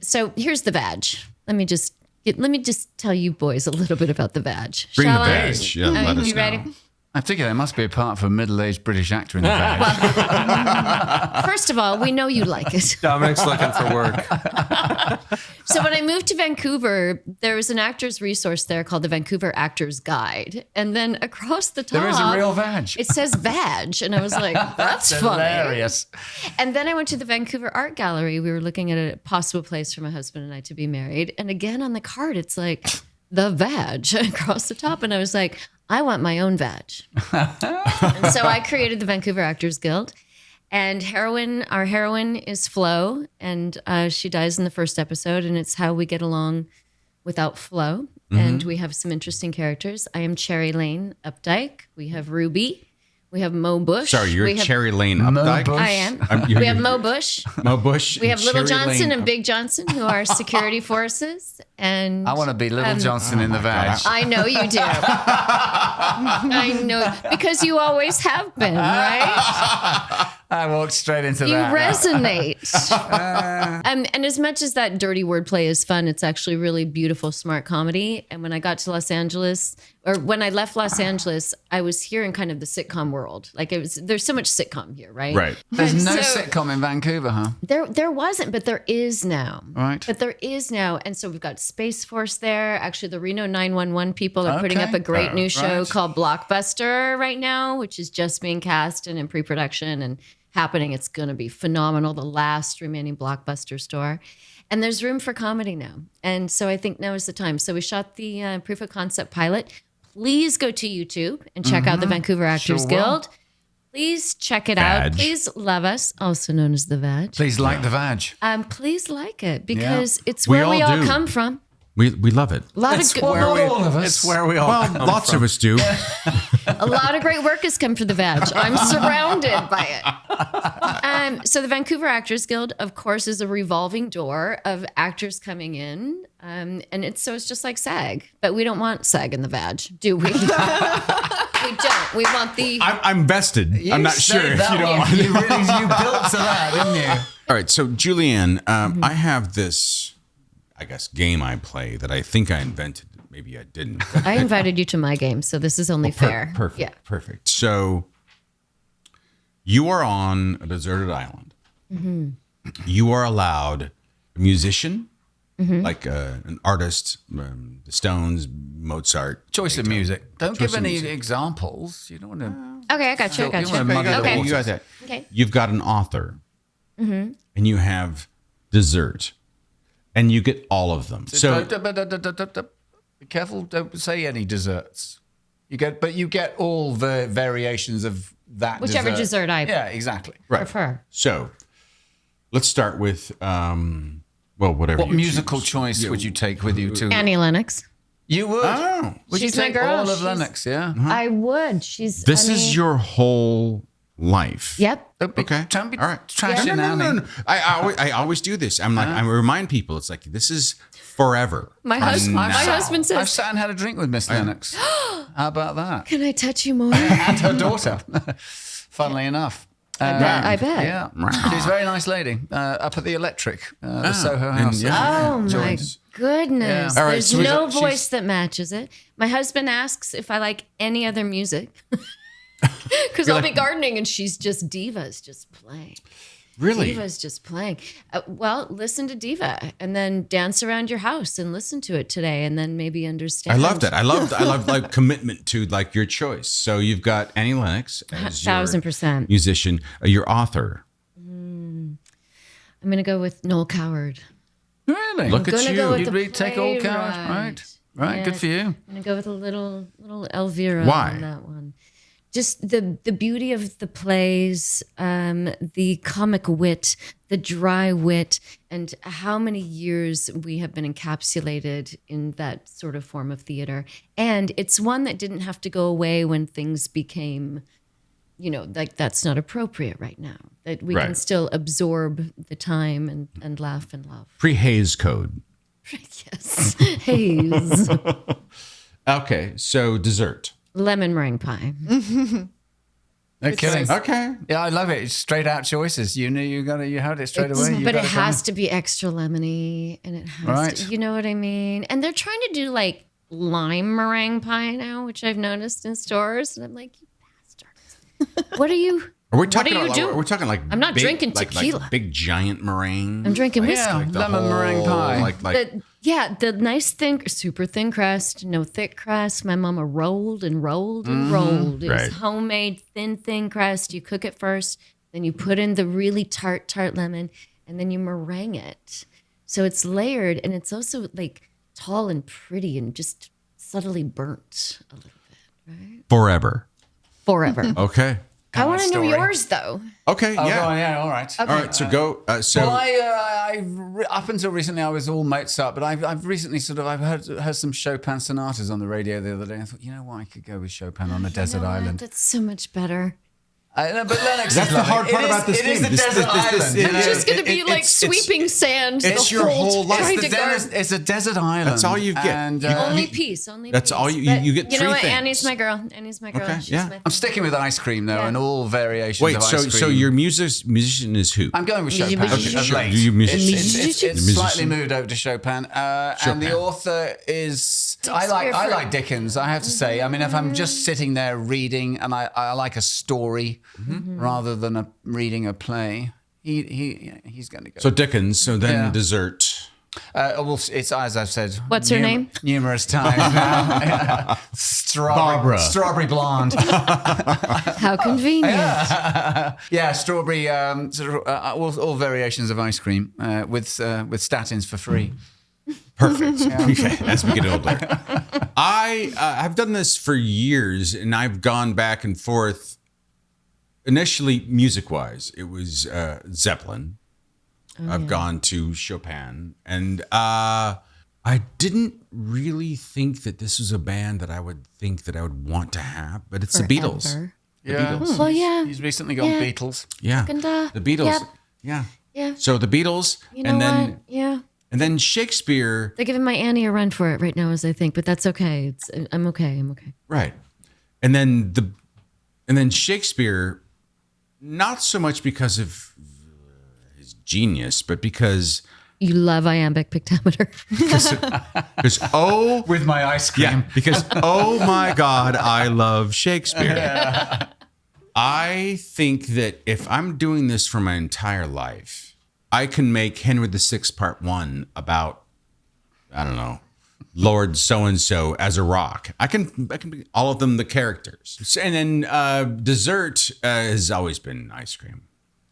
So here's The Vag. Let me just tell you boys a little bit about The Vag.
Bring the
Shall I?
badge. Yeah, let us
You ready?
know.
I think there must be a part for a middle-aged British actor in the bag.
First of all, we know you like it.
Dominic's looking for work.
So when I moved to Vancouver, there was an actors resource there called the Vancouver Actors Guide. And then across the top,
There is a real Vag.
it says Vag. And I was like, that's funny.
hilarious.
And then I went to the Vancouver Art Gallery. We were looking at a possible place for my husband and I to be married. And again, on the card, it's like the Vag across the top. And I was like, I want my own Vag. And so I created the Vancouver Actors Guild. And our heroine is Flo, and she dies in the first episode, and it's how we get along without Flo. And we have some interesting characters. I am Cherry Lane Updike. We have Ruby. We have Mo Bush.
Sorry, you're
we have,
Cherry Lane Updike.
Bush.
I am.
you're-
We have Mo Bush.
Mo Bush.
We have Little
Cherry
Johnson
Lane
and Big Johnson, who are security forces. And
I want to be Little Johnson in the Vag.
I know you do. I know, because you always have been, right?
I walked straight into
You
that.
resonate. And as much as that dirty wordplay is fun, it's actually really beautiful, smart comedy. And when I got to Los Angeles, or when I left Los Angeles, I was here in kind of the sitcom world. Like there's so much sitcom here, right?
Right.
There's
And
no
so-
sitcom in Vancouver, huh?
There wasn't, but there is now.
Right.
But there is now. And so we've got Space Force there. Actually, the Reno 911 people are putting
Okay.
up a great new show
right.
called Blockbuster right now, which is just being cast and in pre-production and happening. It's going to be phenomenal. The last remaining Blockbuster store. And there's room for comedy now. And so I think now is the time. So we shot the proof of concept pilot. Please go to YouTube and check out the Vancouver Actors
will.
Guild. Please check it out.
Vag.
Please love us, also known as the Vag.
Please like the Vag.
Please like it because it's
We
where we all
all do.
come from.
We love it.
A lot
It's
of good,
where we,
all of us.
It's where we all
Well,
come
lots
from.
of us do.
a lot of great work has come for the Vag. I'm surrounded by it. So the Vancouver Actors Guild, of course, is a revolving door of actors coming in, and it's just like SAG, but we don't want SAG in the Vag, do we? We don't. We want the.
I'm vested. I'm not
say
sure if
that
you don't
one.
want
You built to that, didn't you?
All right, so Julianne, I have this, I guess, game I play that I think I invented. Maybe I didn't.
I invited you to my game, so this is only fair.
Perfect.
Yeah.
Perfect. So you are on a deserted island. You are allowed a musician, like an artist, the Stones, Mozart.
Choice of music. Don't
Choice
give
of
any
music.
examples. You don't want
Okay, I got you. I got
You wanna
you.
mug it
Okay.
all.
You got that.
Okay.
You've got an author, and you have dessert, and you get all of them. So
be careful. Don't say any desserts. You get all the variations of that.
Whichever dessert I
Yeah, exactly.
prefer.
So let's start with whatever.
What
you
musical
choose.
choice would you take with you to?
Annie Lennox.
You would.
Oh.
Would
She's
you
my
take
girl.
all of
She's-
Lennox? Yeah.
I would. She's.
This
I
is
mean-
your whole life.
Yep.
Don't be,
Okay.
Don't be
All right.
trashing Annie.
I always do this. I remind people. It's like this is forever.
My
from
husband. My
now.
husband
I've
says,
sat and had a drink with Miss Lennox. How about that?
"Can I touch you more?"
And her daughter. Funnily enough.
I bet.
Yeah. She's a very nice lady. Up at the Electric, the Soho
and
House.
yeah.
Oh my
Joins.
goodness!
Yeah.
All right,
There's
so is
no
it-
voice
she's-
that matches it. My husband asks if I like any other music because I'll be gardening and she's just divas, just play.
Really?
Diva's just playing. Well, listen to Diva and then dance around your house and listen to it today and then maybe understand.
I love that. I love like commitment to like your choice. So you've got Annie Lennox as your
1,000%.
musician, your author.
I'm going to go with Noel Coward.
Really?
Look at
gonna
you.
go with
You'd
the
read Take Old Coward,
playwright.
right? Good for you.
I'm going to go with a little Elvira
Why?
on that one. Just the beauty of the plays, the comic wit, the dry wit, and how many years we have been encapsulated in that sort of form of theater. And it's one that didn't have to go away when things became, like that's not appropriate right now. That we can
Right.
still absorb the time and laugh and love.
Pre-Hays Code.
Yes. Haze.
Okay, so dessert.
Lemon meringue pie.
No kidding.
Okay.
Yeah, I love it. It's straight out choices. You knew you had it straight away. You
But
got
it
going.
has to be extra lemony and it has
Right.
to, you know what I mean? And they're trying to do like lime meringue pie now, which I've noticed in stores. And I'm like, you bastards. What are you?
Are we talking?
What are you doing?
Are we talking like?
I'm not
big,
drinking
like
tequila.
big giant meringue.
I'm drinking whiskey.
Yeah,
Like the
lemon meringue pie.
Like
The nice thin, super thin crust, no thick crust. My mama rolled and rolled and rolled. It
Right.
was homemade, thin crust. You cook it first, then you put in the really tart lemon, and then you meringue it. So it's layered, and it's also like tall and pretty and just subtly burnt a little bit.
forever.
Forever.
Okay.
I want to know
story.
yours, though.
Okay.
Oh,
yeah.
go on, yeah, all right.
All right. So go. So
Well, up until recently, I was all Mozart, but I've recently I've heard some Chopin sonatas on the radio the other day. I thought, you know what, I could go with Chopin on a desert island.
That's so much better.
I know, but Lennox
That's
is
the hard
lovely.
part
It
about this
It is
game.
the desert island. you know?
It's just going to
it-
be like
it's-
sweeping sand.
it's
the
your whole life.
trying
It's
to
the
guard.
desert- it's a desert island.
That's all you get.
And,
Only piece. Only
That's
piece.
all you-
But
you get
You know
three
what?
things.
Annie's my girl. Annie's my girl.
Okay,
She's
yeah.
my
I'm sticking with ice cream though,
Yeah.
and all variations
wait.
of
So
ice cream.
so your musician is who?
I'm going with Chopin.
Okay,
of
sure.
late.
You musician.
It's
Musician.
slightly moved over to Chopin, and the
Chopin.
author is. I like Dickens. I have to say. I mean, if I'm just sitting there reading, and I like a story rather than reading a play, he's going to go.
So Dickens. So then
Yeah.
dessert.
Well, it's as I've said.
What's her name?
Numerous times now.
Barbara.
Strawberry blonde.
How convenient.
Yeah, strawberry. All variations of ice cream with statins for free.
Perfect. Okay, as we get older. I've done this for years, and I've gone back and forth. Initially, music-wise, it was Zeppelin. I've gone to Chopin, and I didn't really think that this was a band that I would want to have, but it's the Beatles.
Forever.
Yeah.
Well, yeah.
He's recently gone
Yeah.
Beatles.
Yeah,
And,
the Beatles.
yep.
Yeah.
Yeah.
So the Beatles,
You know
and then
what? Yeah.
and then Shakespeare.
They're giving my Annie a run for it right now, as I think, but that's okay. I'm okay. I'm okay.
Right. And then Shakespeare, not so much because of his genius, but because
You love iambic pentameter.
With my ice cream.
because oh my God, I love Shakespeare. I think that if I'm doing this for my entire life, I can make Henry VI Part 1 about, I don't know, Lord so-and-so as a rock. I can be all of them the characters. And then dessert has always been ice cream.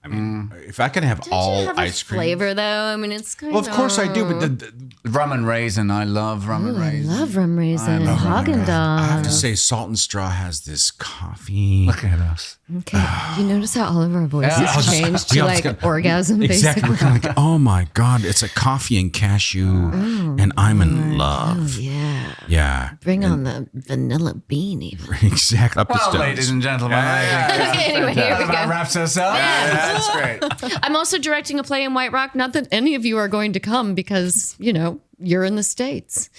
I mean, if I can have all
you have
ice
a
cream.
flavor, though. I mean, it's kind
Well, of course I do, but the
Rum and raisin. I love rum and
I
raisin.
love rum raisin. Haagen
I have to
Dazs.
say Salt and Straw has this coffee.
Look at us.
Okay. You notice how all of our voices
Yeah, I'll just-
changed to
yeah, I'll
like
just go-
orgasm,
Exactly.
basically.
We're kind of like, oh my God, it's a coffee and cashew, and I'm in love.
Yeah.
Yeah.
Bring on the vanilla bean, even.
Exactly. Up the
Well,
stones.
ladies and gentlemen,
Anyway, here we
that
go.
wraps us up. That's great.
I'm also directing a play in White Rock. Not that any of you are going to come because, you're in the States.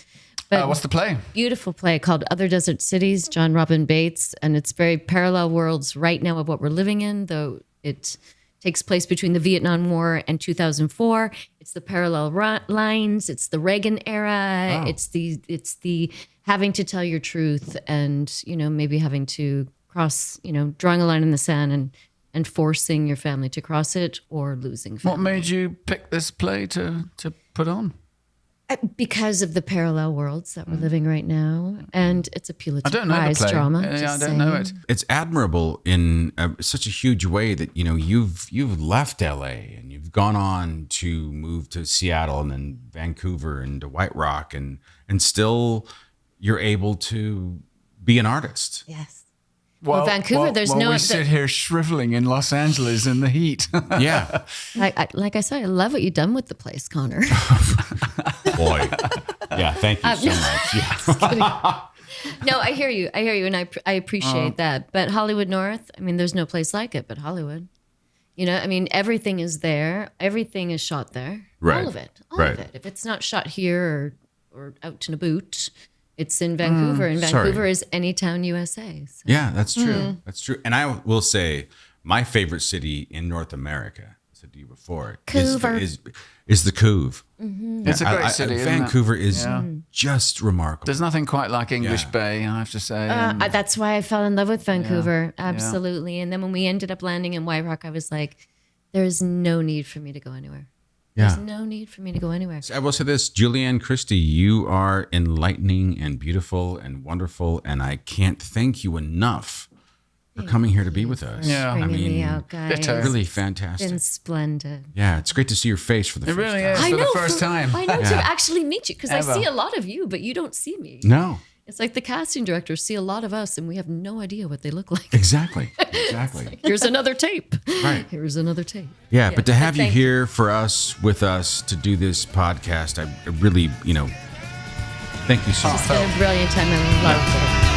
But
What's the play?
beautiful play called Other Desert Cities, John Robin Bates. And it's very parallel worlds right now of what we're living in, though it takes place between the Vietnam War and 2004. It's the parallel lines. It's the Reagan era. It's the having to tell your truth and, maybe having to cross, drawing a line in the sand and and forcing your family to cross it or losing family.
What made you pick this play to put on?
Because of the parallel worlds that we're living right now, and it's a Pulitzer
I don't know the
Prize
play.
drama.
Yeah, I don't know it.
It's admirable in such a huge way that you've left LA and you've gone on to move to Seattle and then Vancouver and to White Rock and still you're able to be an artist.
Yes. Well, Vancouver, there's no.
We sit here shriveling in Los Angeles in the heat.
Yeah.
Like I said, I love what you've done with the place, Connor.
Boy. Yeah, thank you so much. Yeah.
No, I hear you, and I appreciate that. But Hollywood North, I mean, there's no place like it but Hollywood. I mean, everything is there. Everything is shot there.
Right.
All of it. All
Right.
of it. If it's not shot here or out in a boot, it's in Vancouver. And Vancouver is Anytown, USA. So.
Yeah, that's true. That's true. And I will say my favorite city in North America, I said to you before, is the Couve.
Mm-hmm.
It's a great city, isn't it?
Vancouver is just remarkable.
There's nothing quite like English Bay, I have to say.
That's why I fell in love with Vancouver. Absolutely. And then when we ended up landing in White Rock, I was like, there's no need for me to go anywhere. There's no need for me to go anywhere.
I will say this, Julianne Christie, you are enlightening and beautiful and wonderful, and I can't thank you enough for coming here to be with us.
Yeah.
Bringing me out, guys.
Really
It's
fantastic.
been splendid.
Yeah, it's great to see your face for the
It
first
really
time.
is for the first time.
I know, to actually meet you, because I
Ever.
see a lot of you, but you don't see me.
No,
It's like the casting directors see a lot of us, and we have no idea what they look like.
exactly.
Here's another tape.
Right.
Here's another tape.
Yeah, but to have you
thank
here with us to do this podcast, I really, thank you so much.
It's been a brilliant time. I loved it.